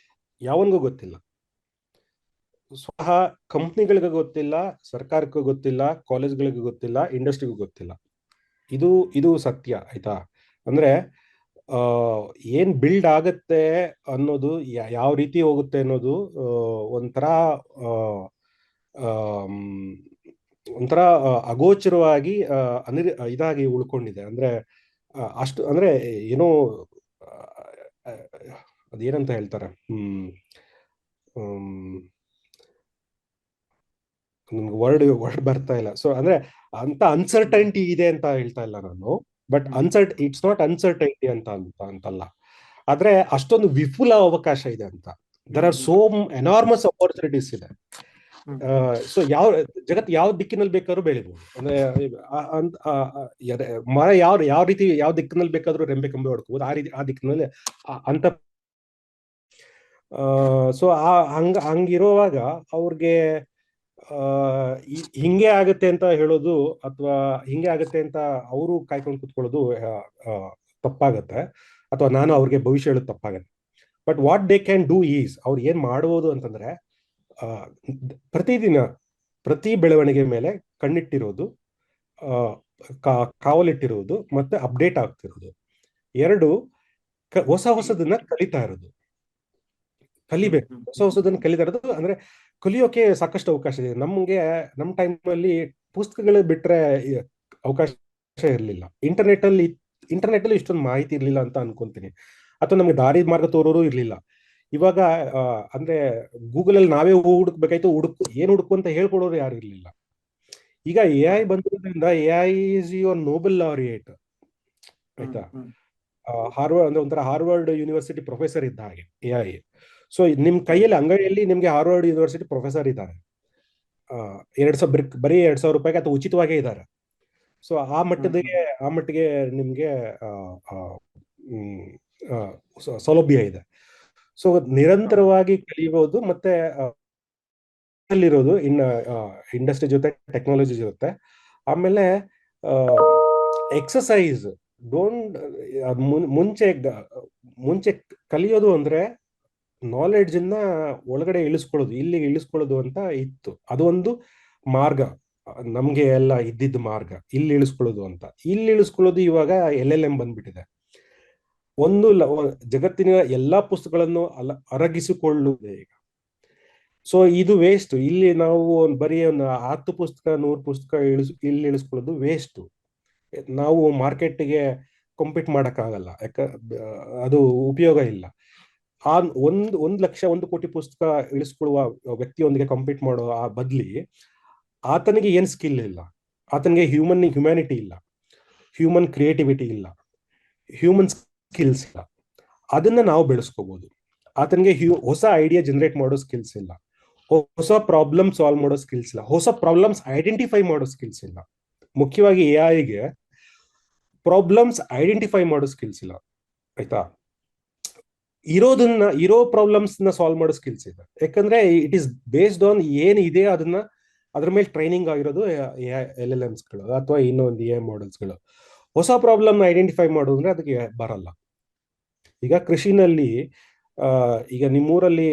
ಯಾವನ್ಗೂ ಗೊತ್ತಿಲ್ಲ. ಸ್ವತಃ ಕಂಪ್ನಿಗಳಿಗೂ ಗೊತ್ತಿಲ್ಲ, ಸರ್ಕಾರಕ್ಕೂ ಗೊತ್ತಿಲ್ಲ, ಕಾಲೇಜ್ಗಳಿಗೂ ಗೊತ್ತಿಲ್ಲ, ಇಂಡಸ್ಟ್ರಿಗೂ ಗೊತ್ತಿಲ್ಲ. ಇದು ಸತ್ಯ, ಆಯ್ತಾ? ಅಂದ್ರೆ ಏನ್ ಬಿಲ್ಡ್ ಆಗತ್ತೆ ಅನ್ನೋದು, ಯಾವ ರೀತಿ ಹೋಗುತ್ತೆ ಅನ್ನೋದು ಒಂಥರ ಅಗೋಚರವಾಗಿ ಇದಾಗಿ ಉಳ್ಕೊಂಡಿದೆ. ಅಂದ್ರೆ ಅಷ್ಟು ಅಂದ್ರೆ ಏನೋ ಅದೇನಂತ ಹೇಳ್ತಾರೆ, ನಮ್ಗೆ ವರ್ಡ್ ಬರ್ತಾ ಇಲ್ಲ. ಸೊ ಅಂದ್ರೆ ಅಂತ ಅನ್ಸರ್ಟೈನಿಟಿ ಇದೆ ಅಂತ ಹೇಳ್ತಾ ಇಲ್ಲ ನಾನು, ಬಟ್ ಇಟ್ಸ್ ನಾಟ್ ಅನ್ಸರ್ಟೈನಿಟಿ ಅಂತಲ್ಲ, ಆದ್ರೆ ಅಷ್ಟೊಂದು ವಿಪುಲ ಅವಕಾಶ ಇದೆ ಅಂತ. There are so enormous opportunities ಇದೆ. ಸೊ ಜಗತ್ ಯಾವ ದಿಕ್ಕಿನಲ್ಲಿ ಬೇಕಾದ್ರೂ ಬೆಳಿಬಹುದು. ಅಂದ್ರೆ ಮರ ಯಾವ ರೀತಿ ಯಾವ ದಿಕ್ಕಿನಲ್ಲಿ ಬೇಕಾದ್ರೂ ರೆಂಬೆ ಕಂಬೆ ಹೊಡ್ಕೋಬಹುದು, ಆ ದಿಕ್ಕಿನಲ್ಲಿ ಅಂತ. ಸೊ ಹಂಗಿರುವಾಗ ಅವ್ರಿಗೆ ಹಿಂಗೆ ಆಗತ್ತೆ ಅಂತ ಹೇಳೋದು, ಅಥವಾ ಹಿಂಗೆ ಆಗತ್ತೆ ಅಂತ ಅವರು ಕಾಯ್ಕೊಂಡು ಕುತ್ಕೊಳ್ಳೋದು ತಪ್ಪಾಗತ್ತೆ, ಅಥವಾ ನಾನು ಅವ್ರಿಗೆ ಭವಿಷ್ಯ ಹೇಳೋದು ತಪ್ಪಾಗತ್ತೆ. But what they can do is, ಅವ್ರು ಏನ್ ಮಾಡಬಹುದು ಅಂತಂದ್ರೆ, ಪ್ರತಿದಿನ ಪ್ರತಿ ಬೆಳವಣಿಗೆ ಮೇಲೆ ಕಣ್ಣಿಟ್ಟಿರೋದು, ಕಾವಲಿಟ್ಟಿರೋದು, ಮತ್ತೆ ಅಪ್ಡೇಟ್ ಆಗ್ತಿರೋದು. ಎರಡು, ಹೊಸದನ್ನ ಕಲಿತಾ ಇರೋದು, ಕಲಿಬೇಕು. ಹೊಸದನ್ನ ಕಲಿತಾ ಇರೋದು ಅಂದ್ರೆ ಕಲಿಯೋಕೆ ಸಾಕಷ್ಟು ಅವಕಾಶ ಇದೆ. ನಮ್ಮ ಟೈಮಲ್ಲಿ ಪುಸ್ತಕಗಳು ಬಿಟ್ರೆ ಅವಕಾಶ ಇರಲಿಲ್ಲ. ಇಂಟರ್ನೆಟ್ ಅಲ್ಲಿ ಇಷ್ಟೊಂದು ಮಾಹಿತಿ ಇರ್ಲಿಲ್ಲ ಅಂತ ಅನ್ಕೊಂತೀನಿ, ಅಥವಾ ನಮ್ಗೆ ದಾರಿ ಮಾರ್ಗ ತೋರೋರು ಇರ್ಲಿಲ್ಲ. ಇವಾಗ ಅಂದ್ರೆ ಗೂಗಲ್ ಅಲ್ಲಿ ನಾವೇ ಹುಡುಕ್ಬೇಕಾಯ್ತು, ಏನ್ ಹುಡುಕು ಅಂತ ಹೇಳ್ಕೊಡೋರು ಯಾರು ಇರ್ಲಿಲ್ಲ. ಈಗ ಎಐ ಬಂದಿರೋದ್ರಿಂದ AI is your Nobel laureate, ಆಯ್ತಾ? ಹಾರ್ವರ್ಡ್ ಅಂದ್ರೆ ಒಂಥರ ಹಾರ್ವರ್ಡ್ ಯೂನಿವರ್ಸಿಟಿ ಪ್ರೊಫೆಸರ್ ಇದ್ದ ಹಾಗೆ ಎಐ. ಸೊ ನಿಮ್ ಕೈಯಲ್ಲಿ ಅಂಗಡಿಯಲ್ಲಿ ನಿಮ್ಗೆ ಹಾರ್ವರ್ಡ್ ಯೂನಿವರ್ಸಿಟಿ ಪ್ರೊಫೆಸರ್ ಇದ್ದಾರೆ, ಬರೀ 2,000 ರೂಪಾಯಿಗೆ ಅಥವಾ ಉಚಿತವಾಗೇ ಇದ್ದಾರೆ. ಸೊ ಆ ಮಟ್ಟಿಗೆ ನಿಮ್ಗೆ ಸೌಲಭ್ಯ ಇದೆ. ಸೊ ನಿರಂತರವಾಗಿ ಕಲಿಬಹುದು, ಮತ್ತೆ ಅಲ್ಲಿರೋದು ಇಂಡಸ್ಟ್ರಿ ಜೊತೆ, ಟೆಕ್ನಾಲಜಿ ಜೊತೆ. ಆಮೇಲೆ ಎಕ್ಸಸೈಸ್ ಮುಂಚೆ ಕಲಿಯೋದು ಅಂದ್ರೆ ನಾಲೆಡ್ಜ್ ಅನ್ನ ಒಳಗಡೆ ಇಳಿಸ್ಕೊಳ್ಳೋದು, ಇಲ್ಲಿಗೆ ಇಳಿಸ್ಕೊಳ್ಳೋದು ಅಂತ ಇತ್ತು. ಅದೊಂದು ಮಾರ್ಗ, ನಮ್ಗೆ ಎಲ್ಲ ಇದ್ದಿದ್ದ ಮಾರ್ಗ ಇಲ್ಲಿ ಇಳಿಸ್ಕೊಳ್ಳೋದು ಅಂತ. ಇಲ್ಲಿ ಇಳಿಸ್ಕೊಳ್ಳೋದು ಇವಾಗ LLM ಬಂದ್ಬಿಟ್ಟಿದೆ. ಜಗತ್ತಿನ ಎಲ್ಲಾ ಪುಸ್ತಕಗಳನ್ನು ಅರಗಿಸಿಕೊಳ್ಳುವುದೇ ಈಗ. ಸೊ ಇದು ವೇಸ್ಟ್. ಇಲ್ಲಿ ನಾವು ಬರೀ ಒಂದು 10 ಪುಸ್ತಕ 100 ಪುಸ್ತಕ ಇಲ್ಲಿ ಇಳಿಸ್ಕೊಳ್ಳೋದು ವೇಸ್ಟ್. ನಾವು ಮಾರ್ಕೆಟ್ಗೆ ಕಾಂಪೀಟ್ ಮಾಡಕ್ಕಾಗಲ್ಲ, ಅದು ಉಪಯೋಗ ಇಲ್ಲ. ಆ ಒಂದು ಲಕ್ಷ 1 ಕೋಟಿ ಪುಸ್ತಕ ಇಳಿಸ್ಕೊಳ್ಳುವ ವ್ಯಕ್ತಿಯೊಂದಿಗೆ ಕಾಂಪೀಟ್ ಮಾಡೋ ಆ ಬದ್ಲಿ ಆತನಿಗೆ ಏನ್ ಸ್ಕಿಲ್ ಇಲ್ಲ, ಆತನಿಗೆ ಹ್ಯುಮ್ಯಾನಿಟಿ ಇಲ್ಲ, ಹ್ಯೂಮನ್ ಕ್ರಿಯೇಟಿವಿಟಿ ಇಲ್ಲ, ಹ್ಯೂಮನ್ ಸ್ಕಿಲ್ಸ್ ಇಲ್ಲ. ಅದನ್ನ ನಾವು ಬೆಳೆಸ್ಕೋಬಹುದು. ಆತನಿಗೆ ಹೊಸ ಐಡಿಯಾ ಜನರೇಟ್ ಮಾಡೋ ಸ್ಕಿಲ್ಸ್ ಇಲ್ಲ, ಹೊಸ ಪ್ರಾಬ್ಲಮ್ ಸಾಲ್ವ್ ಮಾಡೋ ಸ್ಕಿಲ್ಸ್ ಇಲ್ಲ, ಹೊಸ ಪ್ರಾಬ್ಲಮ್ಸ್ ಐಡೆಂಟಿಫೈ ಮಾಡೋ ಸ್ಕಿಲ್ಸ್ ಇಲ್ಲ. ಮುಖ್ಯವಾಗಿ ಎಐಗೆ ಪ್ರಾಬ್ಲಮ್ಸ್ ಐಡೆಂಟಿಫೈ ಮಾಡೋ ಸ್ಕಿಲ್ಸ್ ಇಲ್ಲ, ಆಯ್ತಾ. ಇರೋ ಪ್ರಾಬ್ಲಮ್ಸ್ ನ ಸಾಲ್ವ್ ಮಾಡೋ ಸ್ಕಿಲ್ಸ್ ಇದೆ. ಯಾಕಂದ್ರೆ ಇಟ್ ಈಸ್ ಬೇಸ್ಡ್ ಆನ್ ಏನಿದೆ ಅದ್ರ ಮೇಲೆ ಟ್ರೈನಿಂಗ್ ಆಗಿರೋದು LLMs ಗಳು ಅಥವಾ ಇನ್ನೊಂದು AI ಮಾಡೆಲ್ಸ್ಗಳು. ಹೊಸ ಪ್ರಾಬ್ಲಮ್ ಐಡೆಂಟಿಫೈ ಮಾಡೋದ್ರೆ ಅದಕ್ಕೆ ಬರಲ್ಲ. ಈಗ ಕೃಷಿನಲ್ಲಿ ಈಗ ನಿಮ್ಮೂರಲ್ಲಿ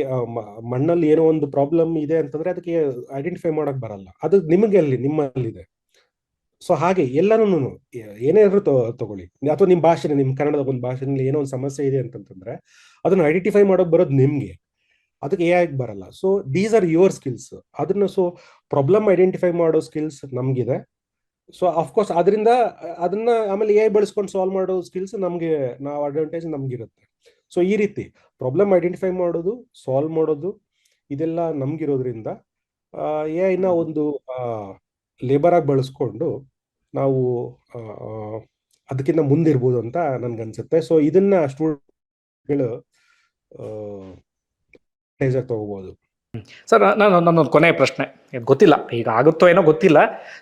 ಮಣ್ಣಲ್ಲಿ ಏನೋ ಒಂದು ಪ್ರಾಬ್ಲಮ್ ಇದೆ ಅಂತಂದ್ರೆ ಅದಕ್ಕೆ ಐಡೆಂಟಿಫೈ ಮಾಡಕ್ ಬರಲ್ಲ, ಅದು ನಿಮ್ಮಲ್ಲಿದೆ. ಸೊ ಹಾಗೆ ಎಲ್ಲಾನು ಏನಾದ್ರು ತಗೊಳ್ಳಿ, ಅಥವಾ ನಿಮ್ ಭಾಷೆ, ನಿಮ್ ಕನ್ನಡದ ಒಂದು ಭಾಷೆನಲ್ಲಿ ಏನೋ ಒಂದು ಸಮಸ್ಯೆ ಇದೆ ಅಂತಂದ್ರೆ ಅದನ್ನ ಐಡೆಂಟಿಫೈ ಮಾಡೋಕ್ ಬರೋದು ನಿಮ್ಗೆ, ಅದಕ್ಕೆ AI ಬರಲ್ಲ. So these are your skills. So problem identify ಮಾಡೋ ಸ್ಕಿಲ್ಸ್ ನಮ್ಗಿದೆ. ಸೊ ಅಫ್ಕೋರ್ಸ್ ಅದನ್ನ ಆಮೇಲೆ AI ಬಳಸ್ಕೊಂಡು ಸಾಲ್ವ್ ಮಾಡೋ ಸ್ಕಿಲ್ಸ್ ನಾವು ಅಡ್ವಾಂಟೇಜ್ ನಮ್ಗಿರುತ್ತೆ. ಸೊ ಈ ರೀತಿ ಪ್ರಾಬ್ಲಮ್ ಐಡೆಂಟಿಫೈ ಮಾಡೋದು, ಸಾಲ್ವ್ ಮಾಡೋದು, ಇದೆಲ್ಲ ನಮ್ಗಿರೋದ್ರಿಂದ AI ನ ಒಂದು ಲೇಬರ್ ಆಗಿ ಬಳಸ್ಕೊಂಡು ನಾವು ಅದಕ್ಕಿಂತ ಮುಂದಿರ್ಬೋದು ಅಂತ ನನ್ಗನ್ಸುತ್ತೆ. ಸೊ ಇದನ್ನ ಸ್ಟೂಡೆಂಟ್ಗಳು ತಗೋಬಹುದು. ಸರ್, ನನ್ನೊಂದು ಕೊನೆಯ ಪ್ರಶ್ನೆ, ಇದು ಗೊತ್ತಿಲ್ಲ, ಈಗ ಆಗುತ್ತೋ ಏನೋ ಗೊತ್ತಿಲ್ಲ,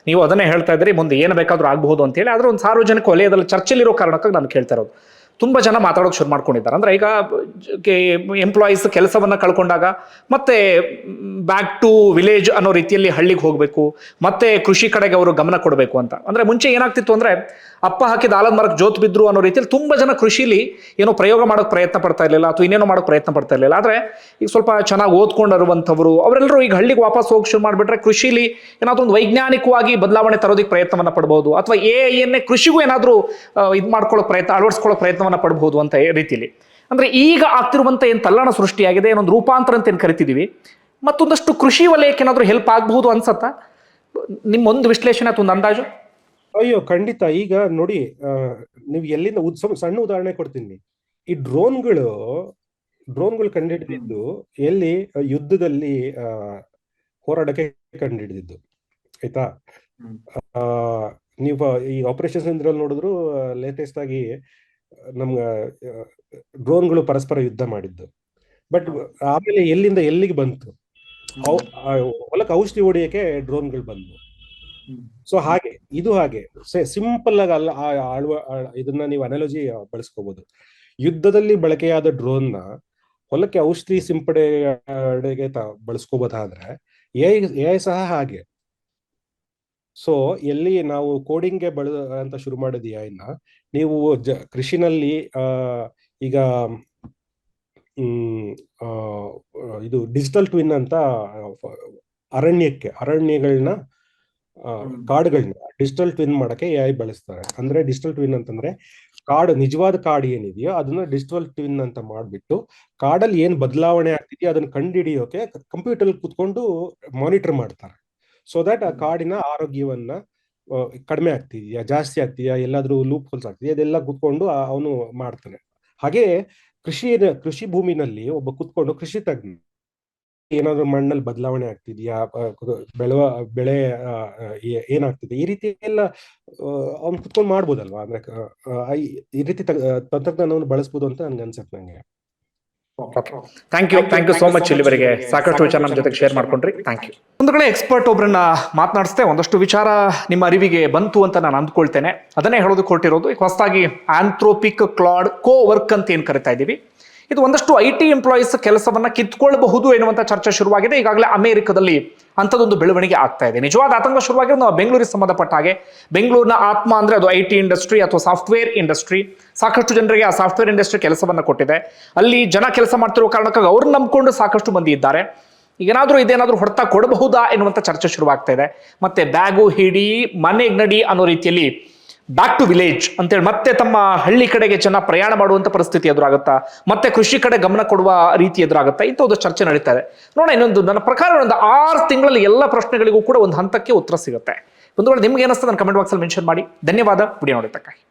ನೀವು ಅದನ್ನೇ ಹೇಳ್ತಾ ಇದ್ರಿ ಮುಂದೆ ಏನು ಬೇಕಾದ್ರೂ ಆಗಬಹುದು ಅಂತ ಹೇಳಿ. ಆದ್ರೆ ಒಂದು ಸಾರ್ವಜನಿಕ ವಲಯದಲ್ಲಿ ಚರ್ಚೆಲಿರೋ ಕಾರಣಕ್ಕಾಗಿ ನಾನು ಕೇಳ್ತಾ ಇರೋದು. ತುಂಬ ಜನ ಮಾತಾಡೋಕೆ ಶುರು ಮಾಡ್ಕೊಂಡಿದ್ದಾರೆ. ಅಂದರೆ ಈಗ ಎಂಪ್ಲಾಯೀಸ್ ಕೆಲಸವನ್ನ ಕಳ್ಕೊಂಡಾಗ ಮತ್ತೆ ಬ್ಯಾಕ್ ಟು ವಿಲೇಜ್ ಅನ್ನೋ ರೀತಿಯಲ್ಲಿ ಹಳ್ಳಿಗೆ ಹೋಗಬೇಕು, ಮತ್ತೆ ಕೃಷಿ ಕಡೆಗೆ ಅವರು ಗಮನ ಕೊಡಬೇಕು ಅಂತ. ಅಂದರೆ ಮುಂಚೆ ಏನಾಗ್ತಿತ್ತು ಅಂದರೆ ಅಪ್ಪ ಹಾಕಿದ ಆಲದ ಮರಕ್ಕೆ ಜೋತ್ ಬಿದ್ರು ಅನ್ನೋ ರೀತಿಯಲ್ಲಿ ತುಂಬ ಜನ ಕೃಷಿಲಿ ಏನೋ ಪ್ರಯೋಗ ಮಾಡೋಕೆ ಪ್ರಯತ್ನ ಪಡ್ತಾ ಇರಲಿಲ್ಲ, ಅಥವಾ ಇನ್ನೇನೋ ಮಾಡೋಕೆ ಪ್ರಯತ್ನ ಪಡ್ತಾ ಇರಲಿಲ್ಲ. ಆದರೆ ಈಗ ಸ್ವಲ್ಪ ಚೆನ್ನಾಗಿ ಓದ್ಕೊಂಡಿರುವಂಥವ್ರು ಅವರೆಲ್ಲರೂ ಈಗ ಹಳ್ಳಿಗೆ ವಾಪಸ್ ಹೋಗಿ ಶುರು ಮಾಡಿಬಿಟ್ರೆ ಕೃಷಿಲಿ ಏನಾದರೂ ಒಂದು ವೈಜ್ಞಾನಿಕವಾಗಿ ಬದಲಾವಣೆ ತರೋದಕ್ಕೆ ಪ್ರಯತ್ನವನ್ನ ಪಡ್ಬೋದು, ಅಥವಾ ಎನ್ನೇ ಕೃಷಿಗೂ ಏನಾದರೂ ಇದು ಮಾಡ್ಕೊಳ್ಳೋಕೆ ಅಳವಡಿಸ್ಕೊಳ್ಳೋ ಪ್ರಯತ್ನವನ್ನ ಪಡ್ಬೋದು ಅಂತ ರೀತಿಯಲ್ಲಿ. ಅಂದ್ರೆ ಈಗ ಆಗ್ತಿರುವಂತ ಏನ್ ತಲ್ಲಣ ಸೃಷ್ಟಿಯಾಗಿದೆ, ಏನೊಂದು ರೂಪಾಂತರ ಅಂತ ಏನ್ ಕರಿತಿದೀವಿ, ಮತ್ತೊಂದಷ್ಟು ಕೃಷಿ ವಲಯಕ್ಕೆ ಏನಾದರೂ ಹೆಲ್ಪ್ ಆಗಬಹುದು ಅನ್ಸತ್ತಾ? ನಿಮ್ಮೊಂದು ವಿಶ್ಲೇಷಣೆ ಅಥವಾ ಒಂದು ಅಂದಾಜು? ಅಯ್ಯೋ ಖಂಡಿತ. ಈಗ ನೋಡಿ, ನೀವು ಎಲ್ಲಿಂದ ಸಣ್ಣ ಉದಾಹರಣೆ ಕೊಡ್ತೀನಿ. ಈ ಡ್ರೋನ್ಗಳು ಕಂಡುಹಿಡಿದಿದ್ದು ಎಲ್ಲಿ? ಯುದ್ಧದಲ್ಲಿ ಹೋರಾಡಕ್ಕೆ ಕಂಡುಹಿಡಿದಿದ್ದು, ಆಯ್ತಾ. ನೀವು ಈ ಆಪರೇಷನ್ ಇಂದ್ರಲ್ಲಿ ನೋಡಿದ್ರು ಲೇಟೆಸ್ಟ್ ಆಗಿ ನಮ್ಗ ಡ್ರೋನ್ಗಳು ಪರಸ್ಪರ ಯುದ್ಧ ಮಾಡಿದ್ದು. ಬಟ್ ಆಮೇಲೆ ಎಲ್ಲಿಂದ ಎಲ್ಲಿಗೆ ಬಂತು? ಹೊಲಕ್ಕೆ ಔಷಧಿ ಹೊಡಿಯಕ್ಕೆ ಡ್ರೋನ್ಗಳು ಬಂದ್ವು. ಸೊ ಇದು ಹಾಗೆ ಸಿಂಪಲ್ ಆಗಿ ಇದನ್ನ ನೀವು ಅನಾಲಜಿ ಬಳಸ್ಕೋಬಹುದು. ಯುದ್ಧದಲ್ಲಿ ಬಳಕೆಯಾದ ಡ್ರೋನ್ ನ ಹೊಲಕ್ಕೆ ಔಷಧಿ ಸಿಂಪಡೆಗೆ ಬಳಸ್ಕೋಬಹುದಾದ್ರೆ AI ಸಹ ಹಾಗೆ. ಸೊ ಎಲ್ಲಿ ನಾವು ಕೋಡಿಂಗ್ಗೆ ಅಂತ ಶುರು ಮಾಡಿದ AI-ನ ನೀವು ಕೃಷಿನಲ್ಲಿ ಈಗ ಇದು ಡಿಜಿಟಲ್ ಟ್ವಿನ್ ಅಂತ ಅರಣ್ಯಗಳನ್ನ ಕಾಡುಗಳನ್ನ ಡಿಜಿಟಲ್ ಟ್ವಿನ್ ಮಾಡಕ್ಕೆ AI ಬಳಸ್ತಾರೆ. ಅಂದ್ರೆ ಡಿಜಿಟಲ್ ಟ್ವಿನ್ ಅಂತಂದ್ರೆ ನಿಜವಾದ ಕಾಡು ಏನಿದೆಯೋ ಅದನ್ನ ಡಿಜಿಟಲ್ ಟ್ವಿನ್ ಅಂತ ಮಾಡ್ಬಿಟ್ಟು ಕಾಡಲ್ಲಿ ಏನ್ ಬದಲಾವಣೆ ಆಗ್ತಿದೆಯೋ ಅದನ್ನ ಕಂಡುಹಿಡಿಯೋಕೆ ಕಂಪ್ಯೂಟರ್ ಕೂತ್ಕೊಂಡು ಮಾನಿಟರ್ ಮಾಡ್ತಾರೆ. ಸೊ ದಟ್ ಆ ಕಾಡಿನ ಆರೋಗ್ಯವನ್ನ ಕಡಿಮೆ ಆಗ್ತಿದ್ಯಾ, ಜಾಸ್ತಿ ಆಗ್ತಿದ್ಯಾ, ಎಲ್ಲಾದ್ರೂ ಲೂಪ್ ಹೋಲ್ಸ್ ಆಗ್ತಿದ್ಯಾ, ಇದೆಲ್ಲ ಕೂತ್ಕೊಂಡು ಅವನು ಮಾಡ್ತಾನೆ. ಹಾಗೆ ಕೃಷಿ ಭೂಮಿನಲ್ಲಿ ಒಬ್ಬ ಕೂತ್ಕೊಂಡು ಕೃಷಿ ತಜ್ಞ ಏನಾದ್ರು ಮಣ್ಣಲ್ಲಿ ಬದಲಾವಣೆ ಆಗ್ತಿದ್ಯಾ, ಬೆಳೆ ಏನಾಗ್ತಿದೆ, ಈ ರೀತಿ ಎಲ್ಲ ಅವ್ನು ಕುತ್ಕೊಂಡು ಮಾಡ್ಬೋದಲ್ವಾ. ಅಂದ್ರೆ ಈ ರೀತಿ ತಂತ್ರಜ್ಞಾನವನ್ನು ಬಳಸ್ಬೋದು ಅಂತ ನನ್ಗೆ ಅನ್ಸುತ್ತೆ. ನಂಗೆ ಥ್ಯಾಂಕ್ ಯು ಸೋ ಮಚ್. ಇಲ್ಲಿವರೆಗೆ ಸಾಕಷ್ಟು ವಿಚಾರ ನಮ್ಮ ಜೊತೆಗೆ ಶೇರ್ ಮಾಡ್ಕೊಂಡ್ರಿ. Thank you. ಒಂದು ಕಡೆ ಎಕ್ಸ್ಪರ್ಟ್ ಒಬ್ಬರನ್ನ ಮಾತನಾಡಿಸ್ದೆ, ಒಂದಷ್ಟು ವಿಚಾರ ನಿಮ್ಮ ಅರಿವಿಗೆ ಬಂತು ಅಂತ ನಾನು ಅಂದ್ಕೊಳ್ತೇನೆ. ಅದನ್ನೇ ಹೇಳೋದಕ್ಕೆ ಹೊರಟಿರೋದು. ಈಗ ಹೊಸದಾಗಿ ಆಂಥ್ರೋಪಿಕ್ ಕ್ಲಾಡ್ ಕೋ ವರ್ಕ್ ಅಂತ ಏನ್ ಕರಿತಾ ಇದ್ದೀವಿ, ಇದು ಒಂದಷ್ಟು IT ಎಂಪ್ಲಾಯೀಸ್ ಕೆಲಸವನ್ನ ಕಿತ್ಕೊಳ್ಬಹುದು ಎನ್ನುವಂತ ಚರ್ಚೆ ಶುರುವಾಗಿದೆ. ಈಗಾಗಲೇ ಅಮೆರಿಕದಲ್ಲಿ ಅಂಥದ್ದೊಂದು ಬೆಳವಣಿಗೆ ಆಗ್ತಾ ಇದೆ. ನಿಜವಾದ ಆತಂಕ ಶುರುವಾಗಿರೋದು ನಾವು ಬೆಂಗಳೂರಿಗೆ ಸಂಬಂಧಪಟ್ಟ ಹಾಗೆ. ಬೆಂಗಳೂರಿನ ಆತ್ಮ ಅಂದ್ರೆ ಅದು IT ಇಂಡಸ್ಟ್ರಿ ಅಥವಾ ಸಾಫ್ಟ್ವೇರ್ ಇಂಡಸ್ಟ್ರಿ. ಸಾಕಷ್ಟು ಜನರಿಗೆ ಆ ಸಾಫ್ಟ್ವೇರ್ ಇಂಡಸ್ಟ್ರಿ ಕೆಲಸವನ್ನ ಕೊಟ್ಟಿದೆ. ಅಲ್ಲಿ ಜನ ಕೆಲಸ ಮಾಡ್ತಿರೋ ಕಾರಣಕ್ಕಾಗಿ ಅವ್ರನ್ನ ನಂಬಿಕೊಂಡು ಸಾಕಷ್ಟು ಮಂದಿ ಇದ್ದಾರೆ. ಇದೇನಾದ್ರೂ ಹೊಡೆತ ಕೊಡಬಹುದಾ ಎನ್ನುವಂತ ಚರ್ಚೆ ಶುರುವಾಗ್ತಾ ಇದೆ. ಮತ್ತೆ ಬ್ಯಾಗು ಹಿಡಿ ಮನೆಗೆ ನಡಿ ಅನ್ನೋ ರೀತಿಯಲ್ಲಿ ಬ್ಯಾಕ್ ಟು ವಿಲೇಜ್ ಅಂತೇಳಿ ಮತ್ತೆ ತಮ್ಮ ಹಳ್ಳಿ ಕಡೆಗೆ ಜನ ಪ್ರಯಾಣ ಮಾಡುವಂತ ಪರಿಸ್ಥಿತಿ ಎದುರಾಗುತ್ತಾ, ಮತ್ತೆ ಕೃಷಿ ಕಡೆ ಗಮನ ಕೊಡುವ ರೀತಿ ಎದುರಾಗುತ್ತಾ, ಇಂಥದ್ದು ಚರ್ಚೆ ನಡೀತಾ ಇದೆ. ನೋಡೋಣ, ಇನ್ನೊಂದು ನನ್ನ ಪ್ರಕಾರ ಒಂದು 6 ತಿಂಗಳಲ್ಲಿ ಎಲ್ಲ ಪ್ರಶ್ನೆಗಳಿಗೂ ಕೂಡ ಒಂದು ಹಂತಕ್ಕೆ ಉತ್ತರ ಸಿಗುತ್ತೆ. ಬಂಧುಗಳು, ನಿಮ್ಗೆ ಏನಿಸ್ತದೆ ನನ್ನ ಕಮೆಂಟ್ ಬಾಕ್ಸಲ್ಲಿ ಮೆನ್ಷನ್ ಮಾಡಿ. ಧನ್ಯವಾದ ವಿಡಿಯೋ ನೋಡಿದ್ದಕ್ಕಾಗಿ.